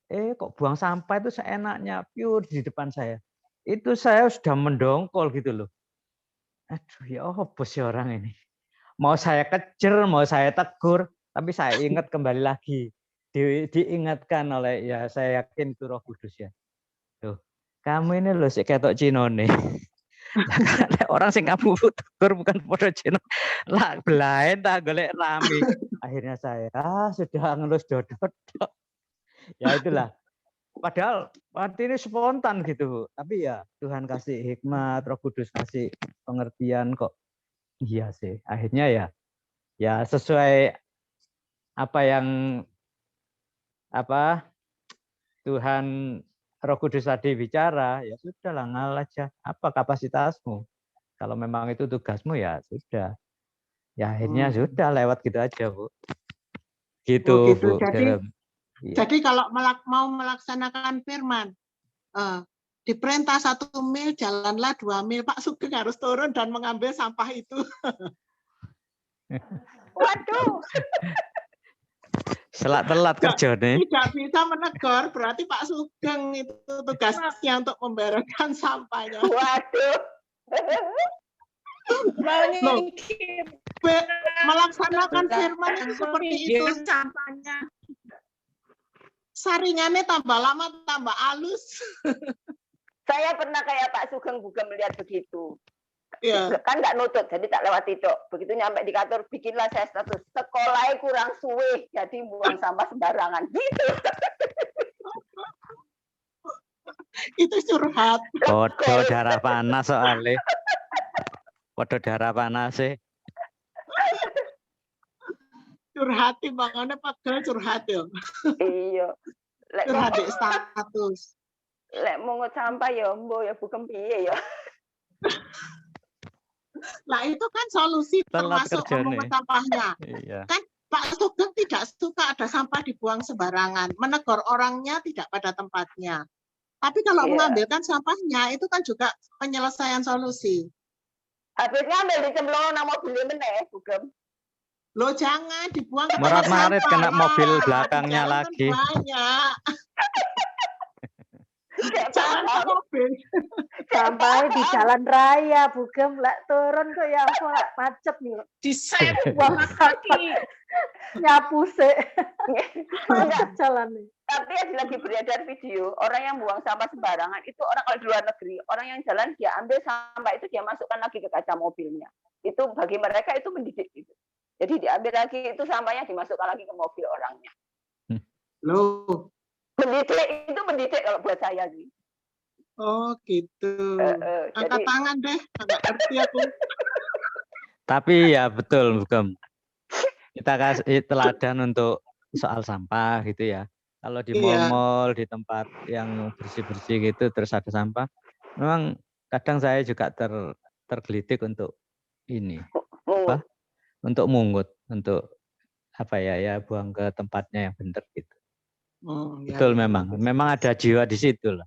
Kok buang sampah itu seenaknya pure di depan saya. Itu saya sudah mendongkol gitu loh. Aduh ya apa sih orang ini. Mau saya kejar, mau saya tegur, tapi saya ingat kembali lagi. Diingatkan oleh, ya saya yakin itu Roh Kudus ya. Tuh, kamu ini loh si ketok Cinone. Orang sing kamu tegur bukan podo Cino. Lah belain tak golek rame. Akhirnya saya sudah ngelus dodot. Ya itulah. Padahal waktu ini spontan gitu, Bu. Tapi ya Tuhan kasih hikmat, Roh Kudus kasih pengertian kok. Iya sih. Akhirnya ya sesuai apa yang Tuhan Roh Kudus tadi bicara, ya sudahlah ngalah aja. Apa kapasitasmu? Kalau memang itu tugasmu ya sudah. Ya akhirnya sudah lewat gitu aja, Bu. Gitu, Bu. Jadi kalau mau melaksanakan firman, diperintah 1 mil, jalanlah 2 mil. Pak Sugeng harus turun dan mengambil sampah itu. Waduh. Selak telat kerja nih. Tidak bisa menegur, berarti Pak Sugeng itu tugasnya untuk membereskan sampahnya. Waduh. Melaksanakan firman itu seperti itu. Sampahnya. Saringannya tambah lama, tambah halus. Saya pernah kayak Pak Sugeng juga melihat begitu. Ya. Kan nggak nutut, jadi tak lewat itu. Begitu nyampe di kantor, bikinlah saya status. Sekolahnya kurang suwe, jadi buang sampah sembarangan. Gitu. Itu curhat. Podo darah panas soalnya. Podo darah panas sih. Curhat timbangannya pegel curhat ya. Iya. Curhat di status. Lek mungut sampah ya mbo ya bukan piye ya. Nah itu kan solusi Telat termasuk memungut sampahnya. Iya. Kan Pak Sugeng tidak suka ada sampah dibuang sembarangan. Menegur orangnya tidak pada tempatnya. Tapi kalau mengambilkan sampahnya itu kan juga penyelesaian solusi. Habisnya ambil dicemplung nang mobil meneh, Sugeng. Loh jangan dibuang ke Maret-maret sampah. kena mobil belakangnya Jalan lagi. Kan banyak. Jangan ke mobil. Sampai di jalan raya, Bugem lah turun kok ya apa lah macet nih. Dibuang lagi. Nyapu sih. Macet jalan nih. Tapi lagi beredar video orang yang buang sampah sembarangan itu orang kalau di luar negeri, orang yang jalan dia ambil sampah itu dia masukkan lagi ke kaca mobilnya. Itu bagi mereka itu mendidik gitu. Jadi diambil lagi itu sampahnya dimasukkan lagi ke mobil orangnya. Loh. Mendidik kalau buat saya sih. Oh gitu. Angkat tangan deh, agak ngerti aku. Tapi ya betul, Bugem. Kita kasih teladan untuk soal sampah gitu ya. Kalau di mall-mall, di tempat yang bersih-bersih gitu, terus ada sampah, memang kadang saya juga tergelitik untuk ini, untuk mungut, untuk buang ke tempatnya yang benar gitu. Betul memang ada jiwa di situ lah.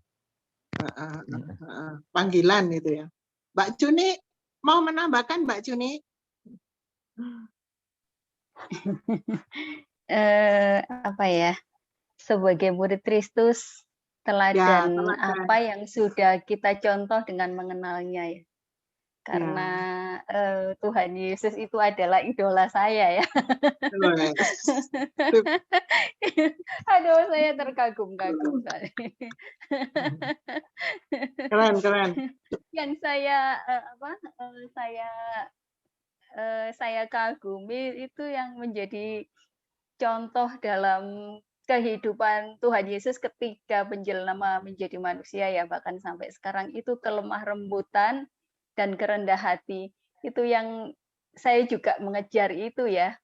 Panggilan itu ya. Mbak Cuni mau menambahkan Mbak Cuni? Sebagai murid Kristus, teladan apa yang sudah kita contoh dengan mengenalnya ya. Karena Tuhan Yesus itu adalah idola saya ya. Aduh, saya terkagum-kagum kali. Keren. Yang saya kagumi itu yang menjadi contoh dalam kehidupan Tuhan Yesus ketika menjelma menjadi manusia ya, bahkan sampai sekarang itu kelemah rembutan dan kerendah hati. Itu yang saya juga mengejar itu ya.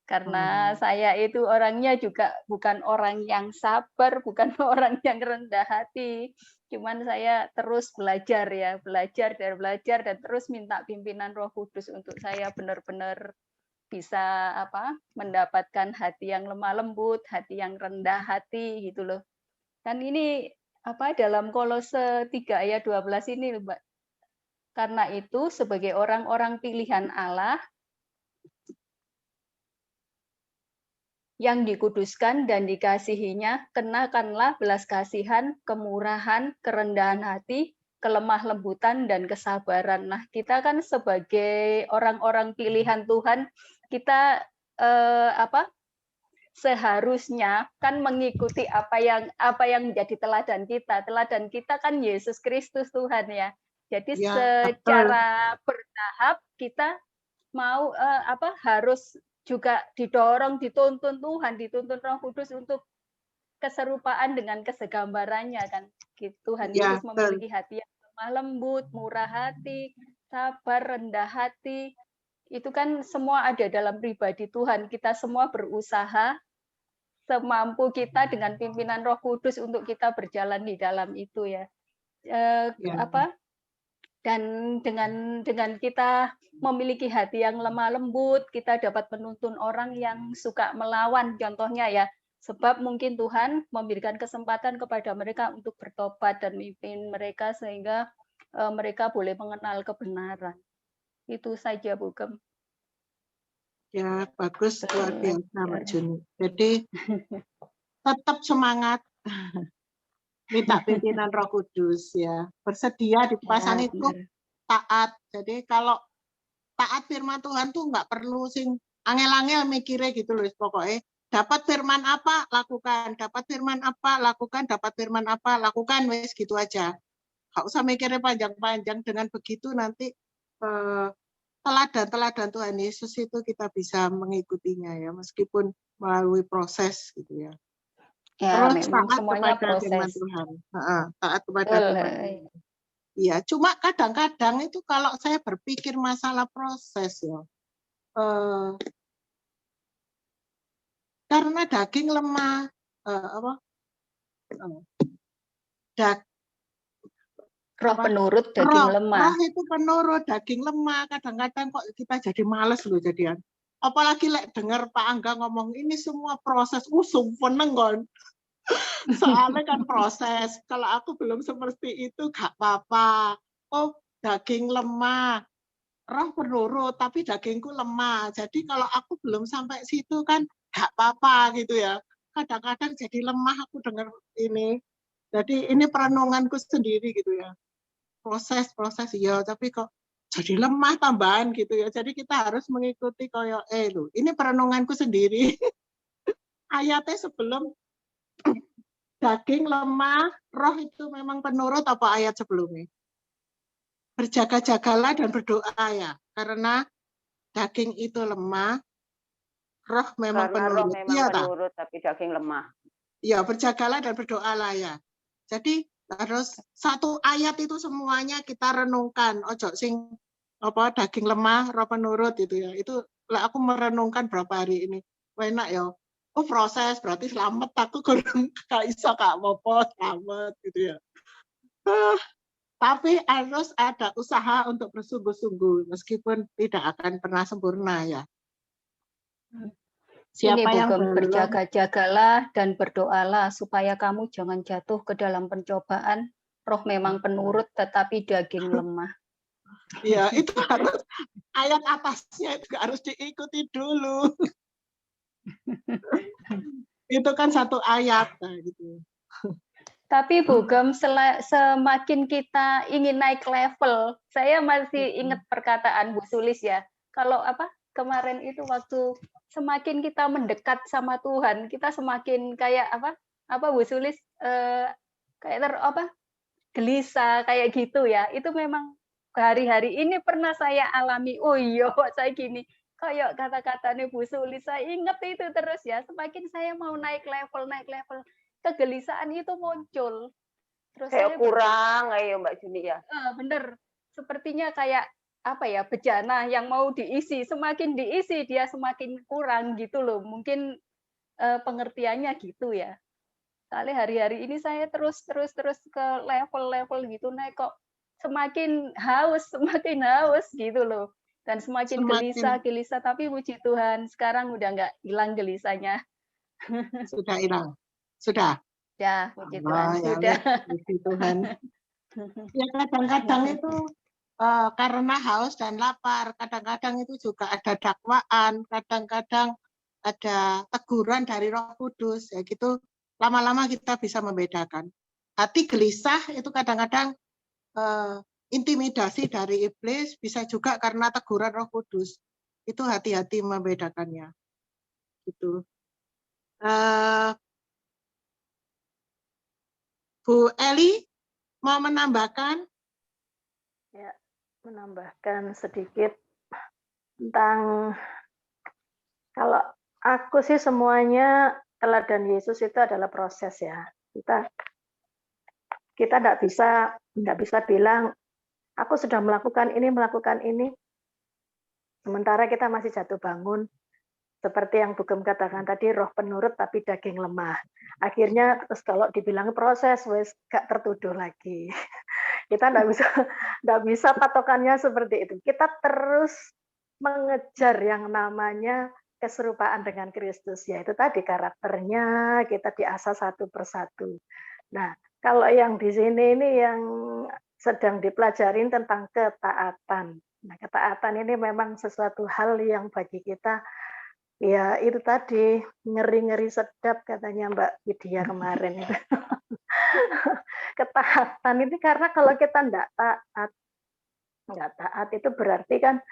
Karena saya itu orangnya juga bukan orang yang sabar, bukan orang yang rendah hati. Cuman saya terus belajar dan terus minta pimpinan Roh Kudus untuk saya benar-benar bisa mendapatkan hati yang lemah lembut, hati yang rendah hati gitu loh. Kan ini dalam Kolose 3 ayat 12 ini Mbak. Karena itu sebagai orang-orang pilihan Allah, yang dikuduskan dan dikasihinya, kenakanlah belas kasihan, kemurahan, kerendahan hati, kelemah lembutan, dan kesabaran. Nah, kita kan sebagai orang-orang pilihan Tuhan, kita seharusnya kan mengikuti apa yang menjadi teladan kita. Teladan kita kan Yesus Kristus Tuhan ya. Jadi secara bertahap kita mau harus juga didorong, dituntun Tuhan, dituntun Roh Kudus untuk keserupaan dengan kesegambarannya kan. Tuhan Yesus memiliki hati yang lemah lembut, murah hati, sabar, rendah hati. Itu kan semua ada dalam pribadi Tuhan. Kita semua berusaha semampu kita dengan pimpinan Roh Kudus untuk kita berjalan di dalam itu ya. Dan dengan kita memiliki hati yang lemah lembut, kita dapat menuntun orang yang suka melawan, contohnya ya. Sebab mungkin Tuhan memberikan kesempatan kepada mereka untuk bertobat dan memimpin mereka sehingga mereka boleh mengenal kebenaran. Itu saja, Bu Gem. Ya, bagus, luar biasa Mbak Juni. Jadi tetap semangat. Minta pimpinan Roh Kudus ya, bersedia dipasang itu taat. Jadi kalau taat firman Tuhan tuh nggak perlu sing angel-angel mikirnya gitu loh, pokoknya dapat firman apa lakukan, dapat firman apa lakukan, dapat firman apa lakukan, wes gitu aja. Nggak usah mikirnya panjang-panjang. Dengan begitu nanti teladan Tuhan Yesus itu kita bisa mengikutinya ya, meskipun melalui proses gitu ya. Ya, terus memang taat semuanya kepada firman proses. Tuhan. Taat kepada firman Tuhan. Iya, cuma kadang-kadang itu kalau saya berpikir masalah proses ya, karena daging lemah, roh penurut daging lemah. Roh itu penurut daging lemah. Kadang-kadang kok kita jadi males loh jadian. Apalagi dengar Pak Angga ngomong ini semua proses, sumpah kon. Soalnya kan proses. Kalau aku belum seperti itu gak apa-apa. Oh, daging lemah, roh penurut, tapi dagingku lemah. Jadi kalau aku belum sampai situ kan gak apa-apa gitu ya. Kadang-kadang jadi lemah aku dengar ini. Jadi ini perenunganku sendiri gitu ya. Proses ya, tapi kok jadi lemah tambahan gitu ya. Jadi kita harus mengikuti koyo loh. Ini perenunganku sendiri. Ayatnya sebelum daging lemah, roh itu memang penurut apa ayat sebelumnya? Berjaga-jagalah dan berdoa ya, karena daging itu lemah, roh memang penurut. Roh memang penurut, tapi daging lemah. Ya, berjagalah dan berdoalah ya. Jadi harus satu ayat itu semuanya kita renungkan. Ojo sing daging lemah, roh penurut itu ya. Itu aku merenungkan berapa hari ini. Enak ya. Oh proses berarti selamat, aku kurang gak iso kak apa selamat gitu ya. Tapi harus ada usaha untuk bersungguh-sungguh meskipun tidak akan pernah sempurna ya. Siapa yang berjaga-jagalah dan berdoalah supaya kamu jangan jatuh ke dalam pencobaan. Roh memang penurut tetapi daging lemah. Ya itu harus ayat atasnya itu harus diikuti dulu. Itu kan satu ayat gitu. Tapi Bu Gem, semakin kita ingin naik level, saya masih ingat perkataan Bu Sulis ya. Kalau kemarin itu waktu semakin kita mendekat sama Tuhan, kita semakin kayak Bu Sulis kayak gelisah kayak gitu ya. Itu memang hari-hari ini pernah saya alami. Oh iya, saya gini. Kayak kata-katanya Bu Sulis, saya ingat itu terus ya. Semakin saya mau naik level, kegelisahan itu muncul. Terus kayak kurang, ayo Mbak Juni ya. Bener, sepertinya kayak bejana yang mau diisi. Semakin diisi dia semakin kurang gitu loh. Mungkin pengertiannya gitu ya. Kali hari-hari ini saya terus ke level gitu naik kok semakin haus gitu loh. Dan semakin gelisah, tapi puji Tuhan sekarang udah nggak hilang gelisahnya. Sudah hilang, sudah. Ya, puji Tuhan, sudah. Puji Tuhan. Ya kadang-kadang itu karena haus dan lapar, kadang-kadang itu juga ada dakwaan, kadang-kadang ada teguran dari Roh Kudus, ya gitu lama-lama kita bisa membedakan. Hati gelisah itu kadang-kadang intimidasi dari iblis, bisa juga karena teguran Roh Kudus. Itu hati-hati membedakannya. Gitu. Bu Eli mau menambahkan? Ya, menambahkan sedikit tentang kalau aku sih semuanya teladan Yesus itu adalah proses ya. Kita nggak bisa bilang aku sudah melakukan ini, sementara kita masih jatuh bangun. Seperti yang Bugem katakan tadi, roh penurut tapi daging lemah. Akhirnya terus kalau dibilang proses, wes gak tertuduh lagi. Kita nggak bisa patokannya seperti itu. Kita terus mengejar yang namanya keserupaan dengan Kristus, yaitu tadi karakternya kita diasah satu persatu. Nah, kalau yang di sini ini yang sedang dipelajarin tentang ketaatan. Nah, ketaatan ini memang sesuatu hal yang bagi kita ya itu tadi ngeri-ngeri sedap katanya Mbak Widya kemarin itu. Ketaatan ini karena kalau kita nggak taat itu berarti kan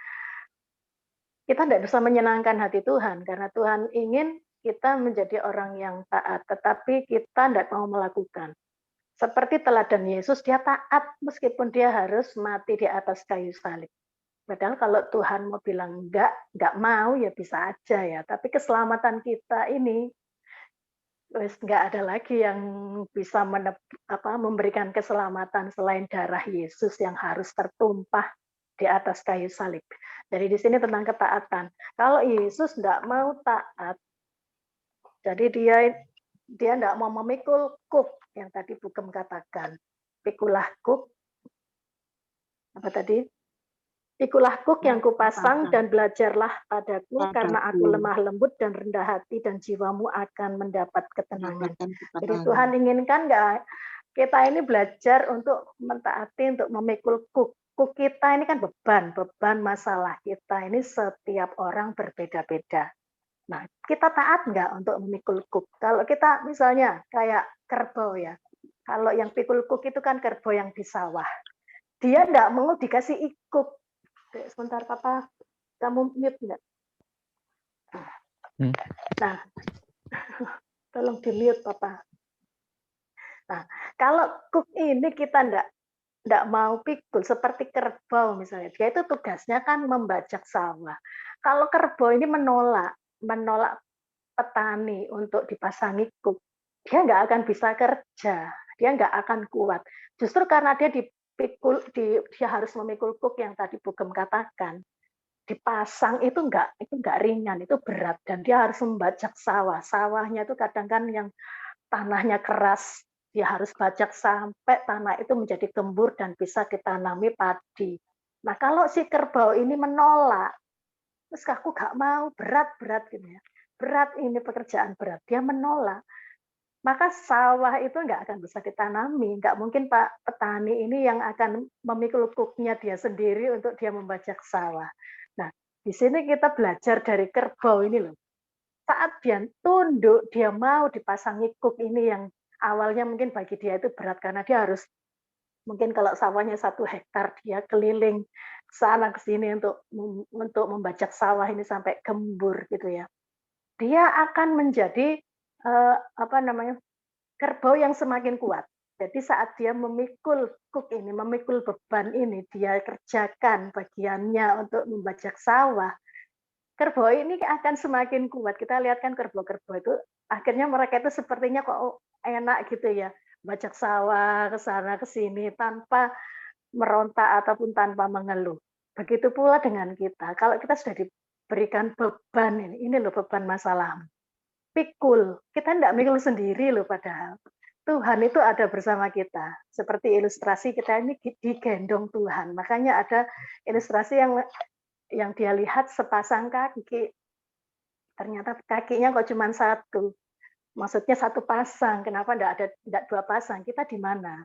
kita tidak bisa menyenangkan hati Tuhan karena Tuhan ingin kita menjadi orang yang taat, tetapi kita tidak mau melakukan. Seperti teladan Yesus, dia taat meskipun dia harus mati di atas kayu salib. Padahal kalau Tuhan mau bilang enggak mau ya bisa aja ya. Tapi keselamatan kita ini wes enggak ada lagi yang bisa memberikan keselamatan selain darah Yesus yang harus tertumpah di atas kayu salib. Jadi di sini tentang ketaatan. Kalau Yesus enggak mau taat, jadi dia enggak mau memikul kuk yang tadi Bugem katakan. Pikulah kuk apa tadi? Pikulah kuk yang kupasang dan belajarlah padaku karena aku lemah lembut dan rendah hati dan jiwamu akan mendapat ketenangan. Jadi Tuhan inginkan nggak kita ini belajar untuk mentaati, untuk memikul kuk. Kuk kita ini kan beban masalah kita ini setiap orang berbeda-beda. Nah, kita taat nggak untuk memikul kuk? Kalau kita misalnya kayak kerbau ya, kalau yang pikul kuk itu kan kerbau yang di sawah. Dia nggak mau dikasih ikuk. Sebentar, Papa, kamu mute nggak? Nah, tolong di mute, Papa. Nah, kalau kuk ini kita nggak mau pikul, seperti kerbau misalnya, dia itu tugasnya kan membajak sawah. Kalau kerbau ini menolak petani untuk dipasangi kuk, dia nggak akan bisa kerja, dia nggak akan kuat. Justru karena dia dia harus memikul kuk yang tadi Bugem katakan, dipasang itu nggak ringan, itu berat dan dia harus membajak sawah. Sawahnya itu kadang kan yang tanahnya keras, dia harus bajak sampai tanah itu menjadi gembur dan bisa ditanami padi. Nah kalau si kerbau ini menolak, terus aku nggak mau, berat gitu ya, berat ini pekerjaan berat, dia menolak. Maka sawah itu nggak akan bisa ditanami. Nggak mungkin Pak petani ini yang akan memikul kuknya dia sendiri untuk dia membajak sawah. Nah, di sini kita belajar dari kerbau ini loh. Saat dia tunduk, dia mau dipasangi kuk ini yang awalnya mungkin bagi dia itu berat karena dia harus, mungkin kalau sawahnya 1 hektar, dia keliling sana ke sini untuk membajak sawah ini sampai gembur gitu ya. Dia akan menjadi kerbau yang semakin kuat. Jadi saat dia memikul kuk ini, memikul beban ini, dia kerjakan bagiannya untuk membajak sawah, kerbau ini akan semakin kuat. Kita lihat kan kerbau-kerbau itu, akhirnya mereka itu sepertinya kok enak gitu ya, bajak sawah ke sana ke sini tanpa meronta ataupun tanpa mengeluh. Begitu pula dengan kita. Kalau kita sudah diberikan beban ini loh beban masalah. Pikul, kita tidak mikul sendiri loh padahal. Tuhan itu ada bersama kita. Seperti ilustrasi kita ini digendong Tuhan. Makanya ada ilustrasi yang dia lihat sepasang kaki. Ternyata kakinya kok cuma 1. Maksudnya 1 pasang. Kenapa tidak 2 pasang? Kita di mana?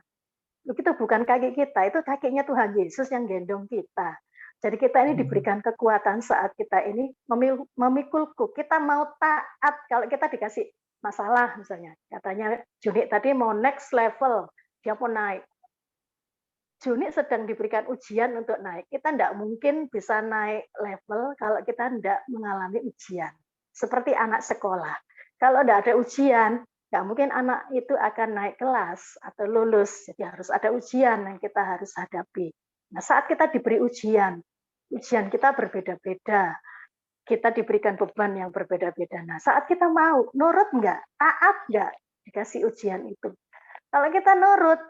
Itu bukan kaki kita, itu kakinya Tuhan Yesus yang gendong kita. Jadi kita ini diberikan kekuatan saat kita ini memikul kuk. Kita mau taat kalau kita dikasih masalah misalnya. Katanya Juni tadi mau next level, dia mau naik. Juni sedang diberikan ujian untuk naik. Kita tidak mungkin bisa naik level kalau kita tidak mengalami ujian. Seperti anak sekolah. Kalau tidak ada ujian, nggak mungkin anak itu akan naik kelas atau lulus. Jadi harus ada ujian yang kita harus hadapi. Nah, saat kita diberi ujian kita berbeda-beda. Kita diberikan beban yang berbeda-beda. Nah, saat kita mau, nurut nggak? Taat nggak dikasih ujian itu? Kalau kita nurut,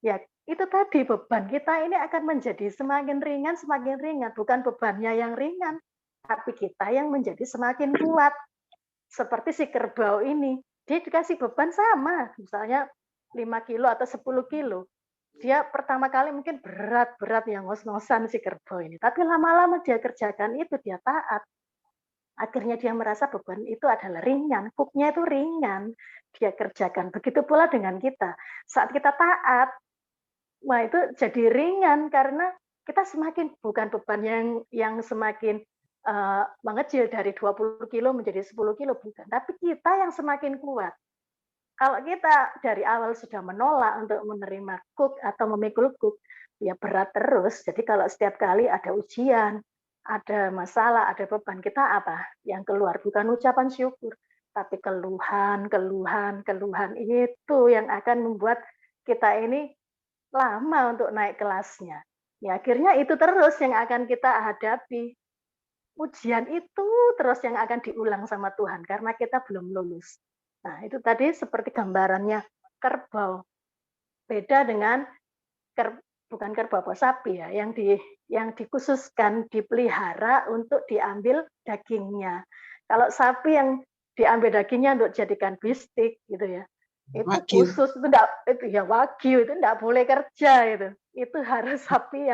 ya itu tadi beban kita ini akan menjadi semakin ringan. Bukan bebannya yang ringan, tapi kita yang menjadi semakin kuat. Seperti si kerbau ini, dia dikasih beban sama, misalnya 5 kilo atau 10 kilo. Dia pertama kali mungkin berat yang ngos-ngosan si kerbau ini. Tapi lama-lama dia kerjakan itu, dia taat. Akhirnya dia merasa beban itu adalah ringan. Kuknya itu ringan. Dia kerjakan. Begitu pula dengan kita. Saat kita taat, wah itu jadi ringan karena kita semakin bukan beban yang semakin mengecil dari 20 kilo menjadi 10 kilo. Bukan. Tapi kita yang semakin kuat. Kalau kita dari awal sudah menolak untuk menerima kuk atau memikul kuk, ya berat terus. Jadi kalau setiap kali ada ujian, ada masalah, ada beban, kita apa? Yang keluar bukan ucapan syukur, tapi keluhan itu yang akan membuat kita ini lama untuk naik kelasnya. Ya akhirnya itu terus yang akan kita hadapi. Ujian itu terus yang akan diulang sama Tuhan karena kita belum lulus. Nah, itu tadi seperti gambarannya kerbau. Beda dengan bukan kerbau sapi ya, yang dikhususkan dipelihara untuk diambil dagingnya. Kalau sapi yang diambil dagingnya untuk jadikan bistik gitu ya. Itu Wagyu. khusus itu ya wagyu itu enggak boleh kerja itu. Itu harus sapi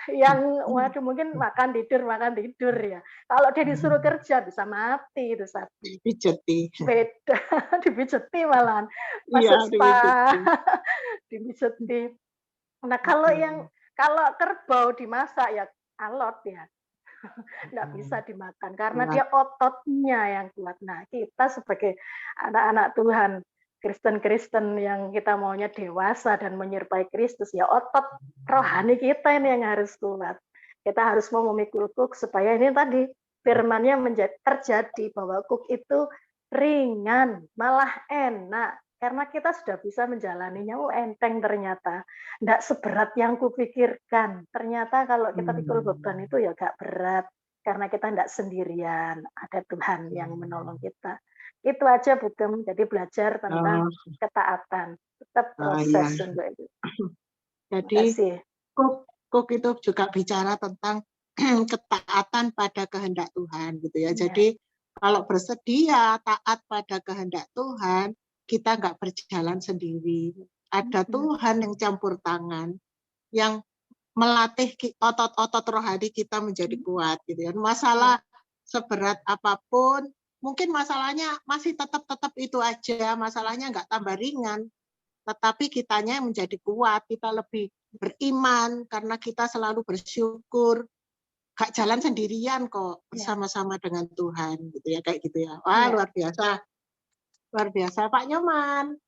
yang waduh mungkin makan tidur ya. Kalau dia disuruh kerja bisa mati itu sapi. Dipijeti. Beda, dipijeti malahan. Iya, Masuk spa, dipijeti. dipijeti. Nah, kalau kerbau dimasak ya alot ya. Nggak bisa dimakan karena dia ototnya yang kuat. Nah, kita sebagai anak-anak Tuhan, Kristen yang kita maunya dewasa dan menyerupai Kristus, ya otot rohani kita ini yang harus kuat. Kita harus mau memikul kuk supaya ini tadi firman-nya terjadi bahwa kuk itu ringan, malah enak. Karena kita sudah bisa menjalaninya, enteng ternyata. Nggak seberat yang kupikirkan. Ternyata kalau kita pikul beban itu ya nggak berat. Karena kita nggak sendirian. Ada Tuhan yang menolong kita. Itu aja Bu Gem. Jadi belajar tentang ketaatan. Tetap proses untuk itu. Jadi kuk itu juga bicara tentang ketaatan pada kehendak Tuhan gitu ya. Jadi kalau bersedia taat pada kehendak Tuhan, kita nggak berjalan sendiri. Ada Tuhan yang campur tangan, yang melatih otot-otot rohani kita menjadi kuat gitu ya. Masalah seberat apapun, mungkin masalahnya masih tetap itu aja, masalahnya nggak tambah ringan, tetapi kitanya menjadi kuat, kita lebih beriman karena kita selalu bersyukur, gak jalan sendirian kok, bersama-sama dengan Tuhan gitu ya, kayak gitu ya. Wah, luar biasa. Luar biasa, Pak Nyoman.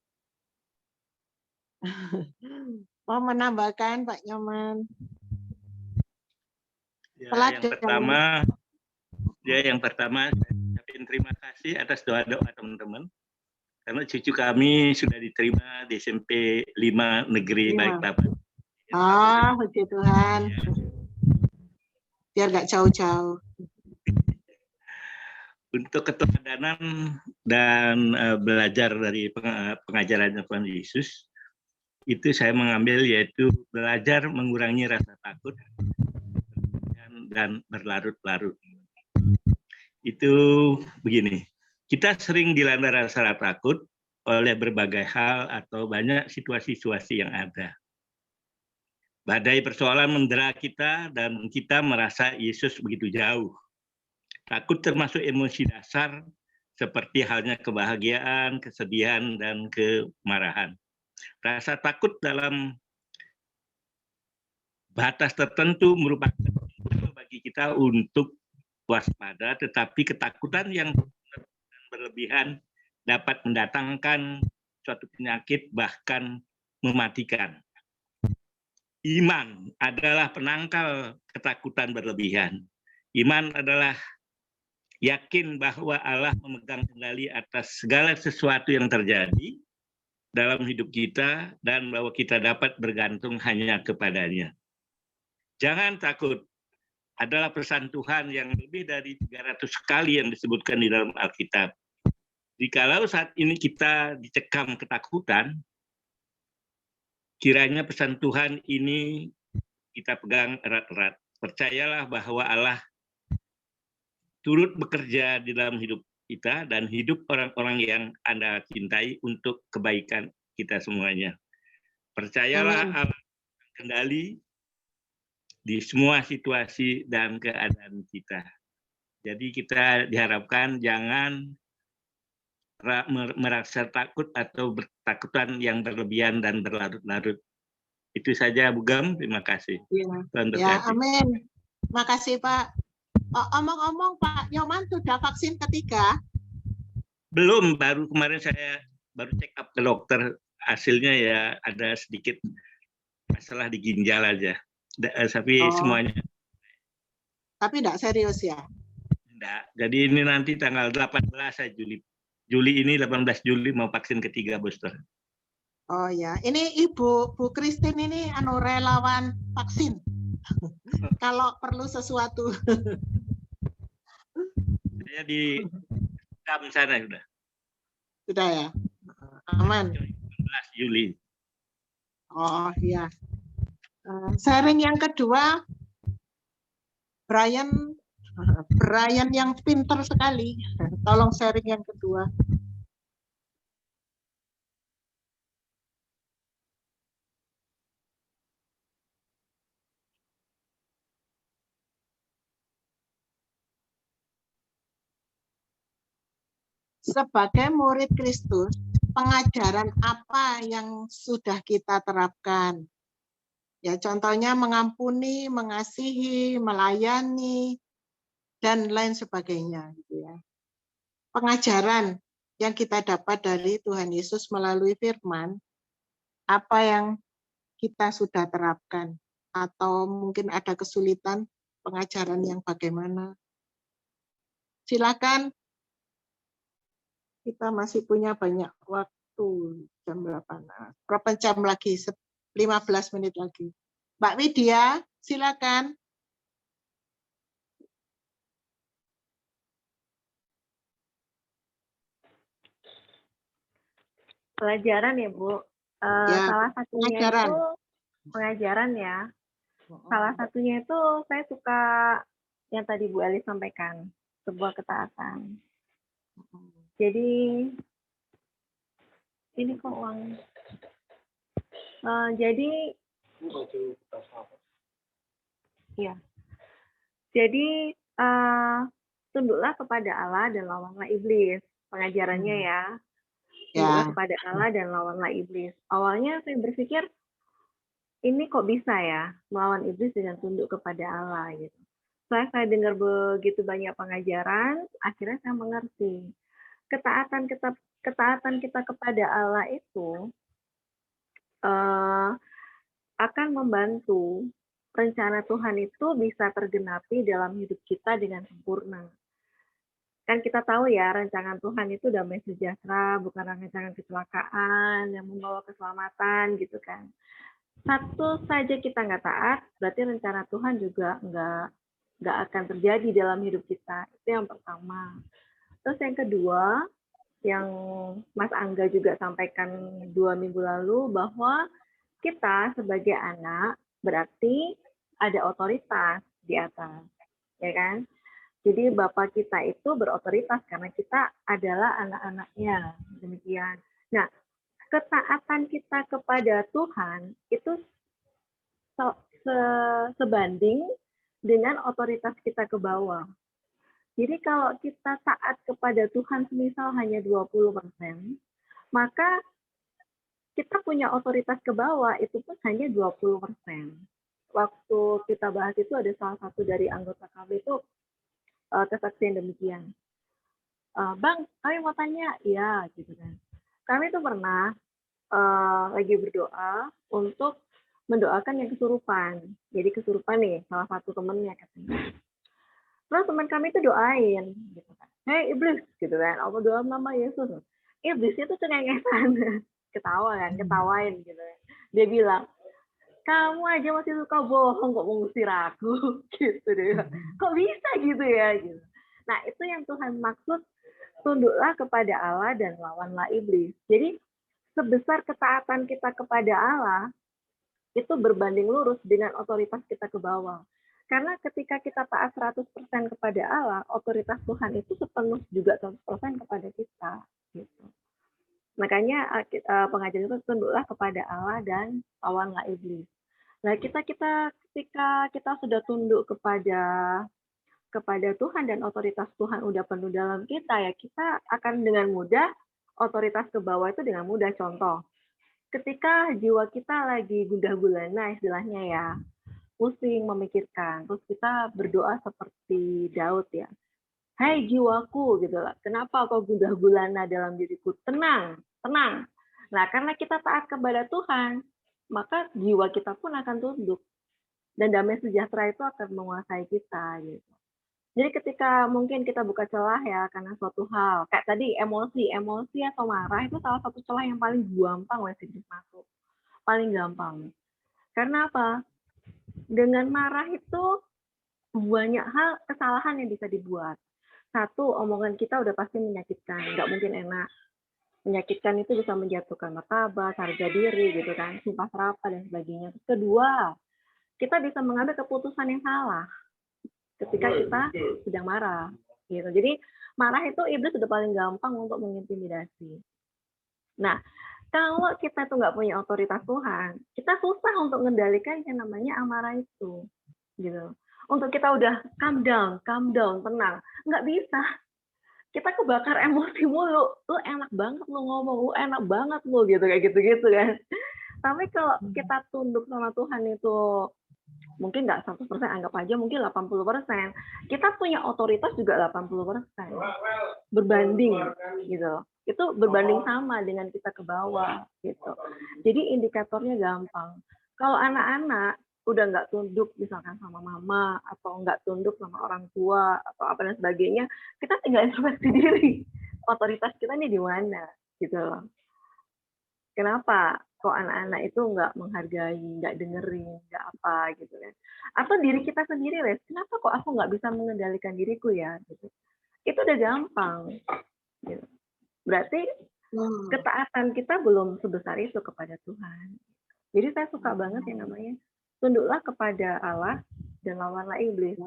Mau menambahkan, Pak Nyoman? Yang pertama, saya terima kasih atas doa-doa teman-teman. Karena cucu kami sudah diterima di SMP 5 Negeri Balikpapan. Puji Tuhan. Biar nggak jauh-jauh. Untuk keteladanan dan belajar dari pengajaran Tuhan Yesus, itu saya mengambil yaitu belajar mengurangi rasa takut dan berlarut-larut. Itu begini, kita sering dilanda rasa takut oleh berbagai hal atau banyak situasi-situasi yang ada. Badai persoalan mendera kita dan kita merasa Yesus begitu jauh. Takut termasuk emosi dasar seperti halnya kebahagiaan, kesedihan, dan kemarahan. Rasa takut dalam batas tertentu merupakan bagi kita untuk waspada, tetapi ketakutan yang berlebihan dapat mendatangkan suatu penyakit, bahkan mematikan. Iman adalah penangkal ketakutan berlebihan. Iman adalah yakin bahwa Allah memegang kendali atas segala sesuatu yang terjadi dalam hidup kita dan bahwa kita dapat bergantung hanya kepadanya. Jangan takut, adalah pesan Tuhan yang lebih dari 300 kali yang disebutkan di dalam Alkitab. Jikalau saat ini kita dicekam ketakutan, kiranya pesan Tuhan ini kita pegang erat-erat. Percayalah bahwa Allah turut bekerja di dalam hidup kita dan hidup orang-orang yang Anda cintai untuk kebaikan kita semuanya. Percayalah Allah kendali di semua situasi dan keadaan kita. Jadi kita diharapkan jangan merasa takut atau bertakutan yang berlebihan dan berlarut-larut. Itu saja Bu Gem, terima kasih. Ya, amin. Terima kasih Pak. Omong-omong Pak Nyoman sudah vaksin ketiga? Belum, baru kemarin saya baru check up ke dokter, hasilnya ya ada sedikit masalah di ginjal aja. Tapi semuanya. Tapi tidak serius ya? Tidak. Jadi ini nanti tanggal 18 Juli. Juli ini 18 Juli mau vaksin ketiga booster. Oh ya, ini Bu Christine ini relawan vaksin. Kalau perlu sesuatu. Saya di Kam sana sudah. Sudah ya? Aman. 18 Juli. Oh iya. Sharing yang kedua, Brian yang pintar sekali. Tolong sharing yang kedua. Sebagai murid Kristus, pengajaran apa yang sudah kita terapkan? Ya, contohnya mengampuni, mengasihi, melayani, dan lain sebagainya. Gitu ya. Pengajaran yang kita dapat dari Tuhan Yesus melalui firman, apa yang kita sudah terapkan, atau mungkin ada kesulitan pengajaran yang bagaimana. Silakan, kita masih punya banyak waktu, jam berapa? Berapa jam lagi? 15 menit lagi. Mbak Widya, silakan. Pelajaran ya Bu. Salah satunya itu pengajaran ya. Salah satunya itu saya suka yang tadi Bu Eli sampaikan, sebuah ketaatan. Jadi ini kok uang. Jadi ya. Jadi tunduklah kepada Allah dan lawanlah iblis. Pengajarannya ya. Tunduklah kepada Allah dan lawanlah iblis. Awalnya saya berpikir ini kok bisa ya melawan iblis dengan tunduk kepada Allah gitu. Setelah saya dengar begitu banyak pengajaran, akhirnya saya mengerti ketaatan kita kepada Allah itu akan membantu rencana Tuhan itu bisa tergenapi dalam hidup kita dengan sempurna. Kan kita tahu ya, rancangan Tuhan itu damai sejahtera, bukan rancangan kecelakaan yang membawa keselamatan gitu kan. Satu saja kita nggak taat, berarti rencana Tuhan juga nggak akan terjadi dalam hidup kita. Itu yang pertama. Terus yang kedua, yang Mas Angga juga sampaikan 2 minggu lalu, bahwa kita sebagai anak berarti ada otoritas di atas, ya kan? Jadi Bapak kita itu berotoritas karena kita adalah anak-anaknya, demikian. Nah, ketaatan kita kepada Tuhan itu sebanding dengan otoritas kita ke bawah. Jadi kalau kita taat kepada Tuhan semisal hanya 20%, maka kita punya otoritas ke bawah itu pun hanya 20%. waktu kita bahas itu ada salah satu dari anggota kami itu kesaksian demikian. Bang, kami mau tanya, ya gitu kan. Kami tuh pernah lagi berdoa untuk mendoakan yang kesurupan. Jadi kesurupan nih, salah satu temennya katanya. Terus teman kami itu doain, gitu kan. Hei iblis, gitu kan. Apa doa nama Yesus? Iblisnya tuh cengengesan, ketawa kan, ketawain gitu kan. Dia bilang, kamu aja masih suka bohong kok mengusir aku, gitu deh. Kok bisa gitu ya? Gitu. Nah itu yang Tuhan maksud, tunduklah kepada Allah dan lawanlah iblis. Jadi sebesar ketaatan kita kepada Allah, itu berbanding lurus dengan otoritas kita ke bawah. Karena ketika kita taat 100% kepada Allah, otoritas Tuhan itu sepenuh juga 100% kepada kita. Gitu. Makanya pengajaran itu tunduklah kepada Allah dan lawanlah iblis. Nah ketika kita sudah tunduk kepada Tuhan dan otoritas Tuhan udah penuh dalam kita, ya kita akan dengan mudah otoritas ke bawah itu dengan mudah. Contoh, ketika jiwa kita lagi gundah gulana istilahnya ya, pusing memikirkan, terus kita berdoa seperti Daud ya, hai jiwaku gitu lah, kenapa kau gundah gulana dalam diriku, tenang. Nah karena kita taat kepada Tuhan, maka jiwa kita pun akan tunduk dan damai sejahtera itu akan menguasai kita gitu. Jadi ketika mungkin kita buka celah ya karena suatu hal, kayak tadi emosi atau marah itu salah satu celah yang paling gampang iblis masuk. Paling gampang. Karena apa? Dengan marah itu banyak hal kesalahan yang bisa dibuat. Satu, omongan kita udah pasti menyakitkan, nggak mungkin enak. Menyakitkan itu bisa menjatuhkan martabat, harga diri gitu kan, sumpah serapah dan sebagainya. Kedua, kita bisa mengambil keputusan yang salah ketika kita sedang marah gitu. Jadi marah itu iblis sudah paling gampang untuk mengintimidasi. Nah, kalau kita tuh nggak punya otoritas Tuhan, kita susah untuk mengendalikan yang namanya amarah itu, gitu. Untuk kita udah calm down, tenang, nggak bisa. Kita kebakar emosi mulu, lu enak banget lu ngomong, lu enak banget lu gitu kayak gitu-gitu kan. Tapi kalau kita tunduk sama Tuhan itu mungkin nggak 100%, anggap aja mungkin 80%. Kita punya otoritas juga 80%. Berbanding gitu. Itu berbanding sama dengan kita ke bawah gitu. Jadi indikatornya gampang. Kalau anak-anak udah nggak tunduk misalkan sama mama atau nggak tunduk sama orang tua atau apa dan sebagainya, kita tinggal introspeksi diri. Otoritas kita nih di mana gitu loh. Kenapa kok anak-anak itu nggak menghargai, nggak dengerin, nggak apa gitu kan? Atau diri kita sendiri, Les, kenapa kok aku nggak bisa mengendalikan diriku ya? Gitu. Itu udah gampang. Gitu. Berarti ketaatan kita belum sebesar itu kepada Tuhan. Jadi saya suka banget yang namanya tunduklah kepada Allah dan lawanlah iblis.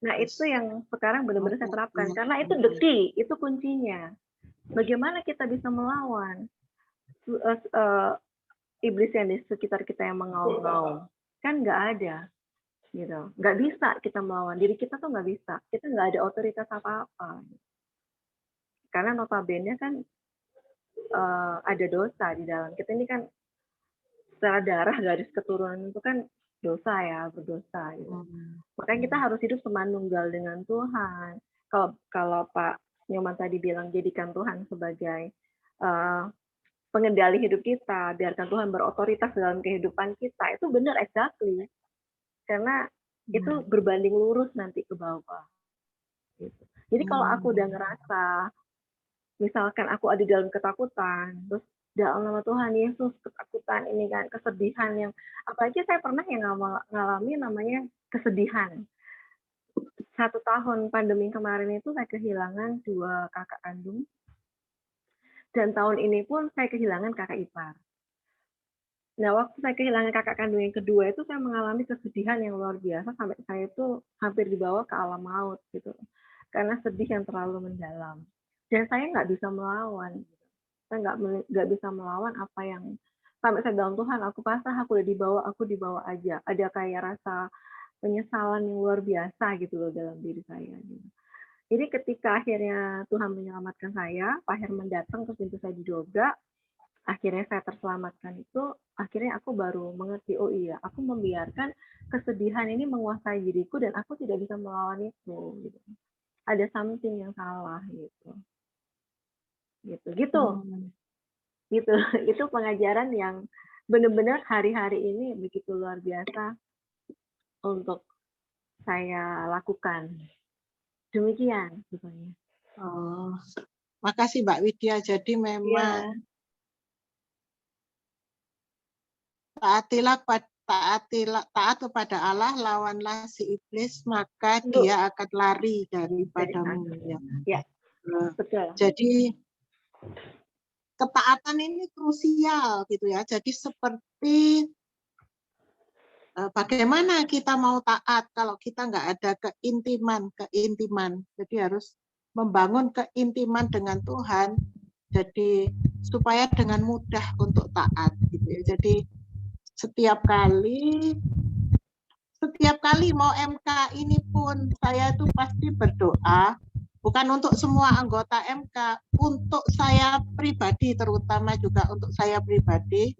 Nah itu yang sekarang benar-benar saya terapkan karena itu the key, itu kuncinya. Bagaimana kita bisa melawan iblis yang di sekitar kita yang mengaum-ngaum? Kan nggak ada, gitu. Nggak bisa kita melawan diri kita tuh nggak bisa. Kita nggak ada otoritas apa-apa. Karena notabene kan ada dosa di dalam kita ini kan secara darah garis keturunan itu kan dosa ya, berdosa gitu. Makanya kita harus hidup semanunggal dengan Tuhan. Kalau Pak Nyoman tadi bilang jadikan Tuhan sebagai pengendali hidup kita, biarkan Tuhan berotoritas dalam kehidupan kita, itu benar exactly. Karena itu berbanding lurus nanti ke bawah. Gitu. Jadi kalau aku udah ngerasa misalkan aku ada dalam ketakutan, terus dalam nama Tuhan Yesus, ketakutan ini kan, kesedihan yang, apalagi saya pernah yang ngalami namanya kesedihan. 1 tahun pandemi kemarin itu saya kehilangan 2 kakak kandung, dan tahun ini pun saya kehilangan kakak ipar. Nah, waktu saya kehilangan kakak kandung yang kedua itu saya mengalami kesedihan yang luar biasa sampai saya itu hampir dibawa ke alam maut gitu, karena sedih yang terlalu mendalam. Dan saya nggak bisa melawan. Saya nggak bisa melawan apa yang sampai saya bilang Tuhan, aku pasrah, aku dibawa aja. Ada kayak rasa penyesalan yang luar biasa gitu loh dalam diri saya. Gitu. Jadi ketika akhirnya Tuhan menyelamatkan saya, Pak Herman datang ke pintu saya didobrak, akhirnya saya terselamatkan itu, akhirnya aku baru mengerti, oh iya, aku membiarkan kesedihan ini menguasai diriku dan aku tidak bisa melawan itu gitu. Ada something yang salah gitu. Gitu. Itu pengajaran yang benar-benar hari-hari ini begitu luar biasa untuk saya lakukan. Demikian sebetulnya. Oh, makasih Mbak Widya. Jadi memang taat kepada Allah, lawanlah si iblis, maka dia akan lari daripadamu. Ya, betul. Jadi ketaatan ini krusial gitu ya. Jadi seperti bagaimana kita mau taat kalau kita nggak ada keintiman. Jadi harus membangun keintiman dengan Tuhan. Jadi supaya dengan mudah untuk taat gitu ya. Jadi setiap kali mau MK ini pun saya itu pasti berdoa, bukan untuk semua anggota MK, untuk saya pribadi, terutama juga untuk saya pribadi,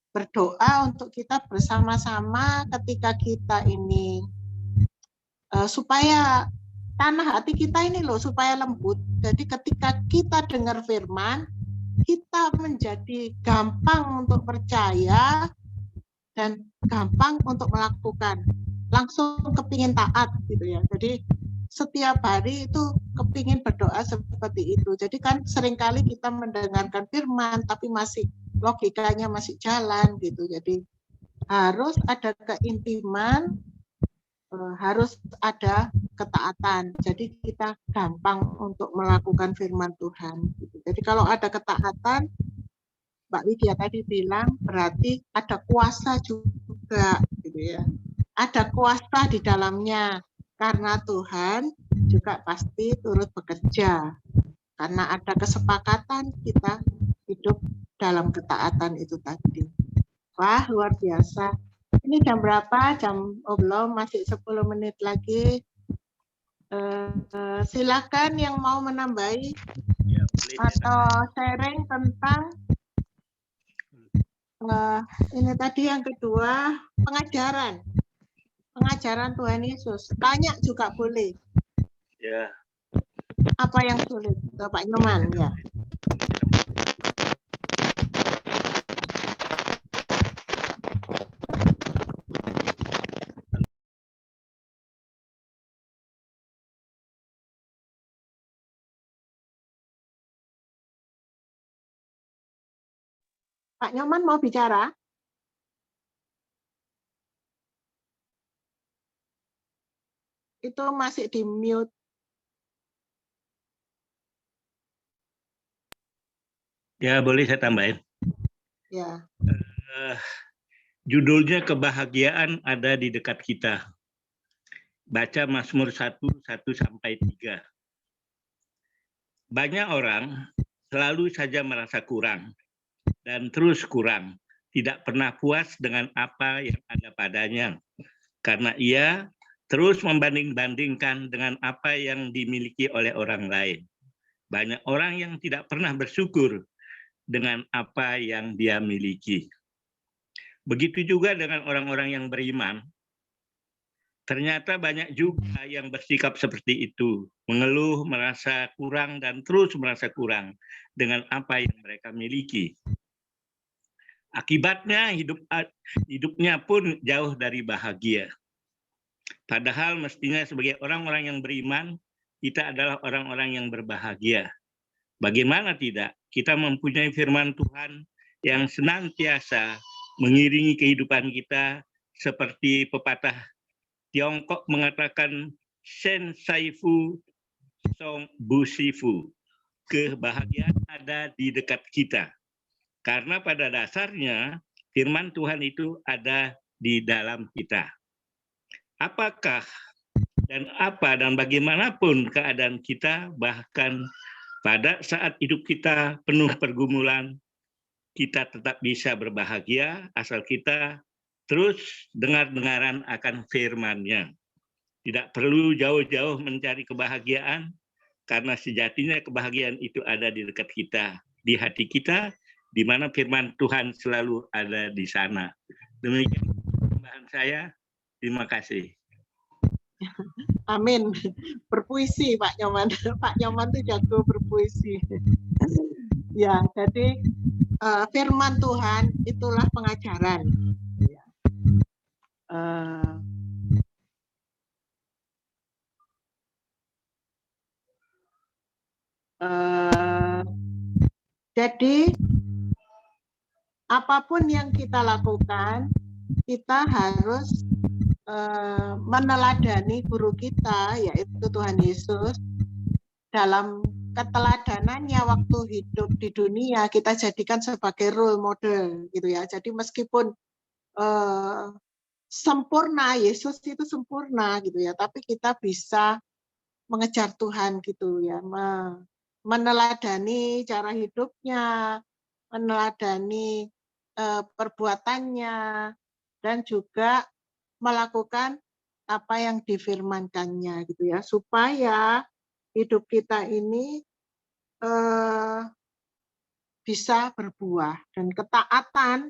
berdoa untuk kita bersama-sama ketika kita ini supaya tanah hati kita ini loh supaya lembut. Jadi ketika kita dengar firman, kita menjadi gampang untuk percaya dan gampang untuk melakukan, langsung kepingin taat gitu ya. Jadi setiap hari itu kepingin berdoa seperti itu. Jadi kan seringkali kita mendengarkan firman tapi masih logikanya masih jalan gitu. Jadi harus ada keintiman, harus ada ketaatan. Jadi kita gampang untuk melakukan firman Tuhan. Gitu. Jadi kalau ada ketaatan, Mbak Widya tadi bilang berarti ada kuasa juga, gitu ya. Ada kuasa di dalamnya karena Tuhan juga pasti turut bekerja. Karena ada kesepakatan kita hidup dalam ketaatan itu tadi. Wah, luar biasa. Ini jam berapa? Belum, masih 10 menit lagi. Silakan yang mau menambahi atau sharing tentang ini tadi yang kedua, pengajaran Tuhan Yesus. Tanya juga boleh. Ya. Apa yang sulit, Pak Nyoman? Ya. Pak Nyoman mau bicara? Itu masih di mute. Ya, boleh saya tambahin. Ya. Judulnya kebahagiaan ada di dekat kita. Baca Mazmur 1:1-3. Banyak orang selalu saja merasa kurang dan terus kurang, tidak pernah puas dengan apa yang ada padanya, karena ia terus membanding-bandingkan dengan apa yang dimiliki oleh orang lain. Banyak orang yang tidak pernah bersyukur dengan apa yang dia miliki. Begitu juga dengan orang-orang yang beriman. Ternyata banyak juga yang bersikap seperti itu, mengeluh, merasa kurang, dan terus merasa kurang dengan apa yang mereka miliki. Akibatnya hidupnya pun jauh dari bahagia. Padahal mestinya sebagai orang-orang yang beriman, kita adalah orang-orang yang berbahagia. Bagaimana tidak? Kita mempunyai firman Tuhan yang senantiasa mengiringi kehidupan kita seperti pepatah Tiongkok mengatakan Shen Saifu Song Bu Sifu. Kebahagiaan ada di dekat kita. Karena pada dasarnya firman Tuhan itu ada di dalam kita. Apakah dan bagaimanapun keadaan kita, bahkan pada saat hidup kita penuh pergumulan, kita tetap bisa berbahagia asal kita terus dengar-dengaran akan firman-Nya. Tidak perlu jauh-jauh mencari kebahagiaan, karena sejatinya kebahagiaan itu ada di dekat kita, di hati kita, di mana firman Tuhan selalu ada di sana. Demikian tambahan saya. Terima kasih. Amin. Berpuisi Pak Nyoman. Pak Nyoman itu jago berpuisi. Ya, jadi firman Tuhan itulah pengajaran. Jadi apapun yang kita lakukan, kita harus meneladani guru kita, yaitu Tuhan Yesus. Dalam keteladanannya waktu hidup di dunia, kita jadikan sebagai role model, gitu ya. Jadi meskipun sempurna, Yesus itu sempurna, gitu ya. Tapi kita bisa mengejar Tuhan, gitu ya. Meneladani cara hidupnya, meneladani perbuatannya, dan juga melakukan apa yang difirmankannya, gitu ya, supaya hidup kita ini bisa berbuah. Dan ketaatan,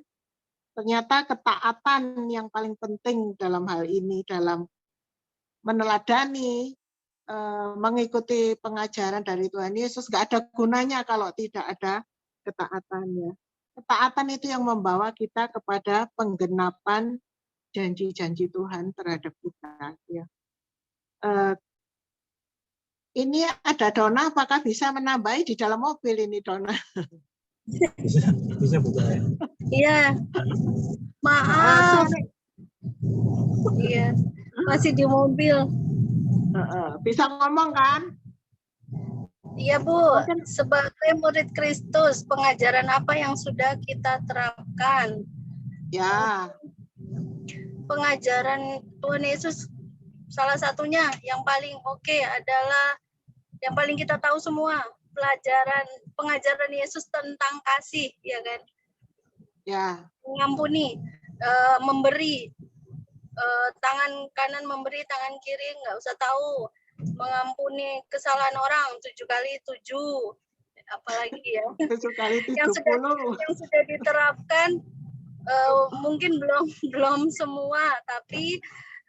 ternyata ketaatan yang paling penting dalam hal ini, dalam meneladani, mengikuti pengajaran dari Tuhan Yesus. Nggak ada gunanya kalau tidak ada ketaatannya. Ketaatan itu yang membawa kita kepada penggenapan janji-janji Tuhan terhadap kita. Ya. Ini ada Dona, apakah bisa menambahi di dalam mobil ini, Dona? Bisa buka ya? Iya. Maaf. Iya. Masih di mobil. Bisa ngomong kan? Iya Bu, sebagai murid Kristus, pengajaran apa yang sudah kita terapkan? Ya. Pengajaran Tuhan Yesus salah satunya yang paling oke adalah yang paling kita tahu semua, pengajaran Yesus tentang kasih, ya kan? Ya. Mengampuni, memberi, tangan kanan memberi, tangan kiri nggak usah tahu, mengampuni kesalahan orang 7 kali 7, apalagi ya. 7 kali 70. yang sudah diterapkan. Mungkin belum semua, tapi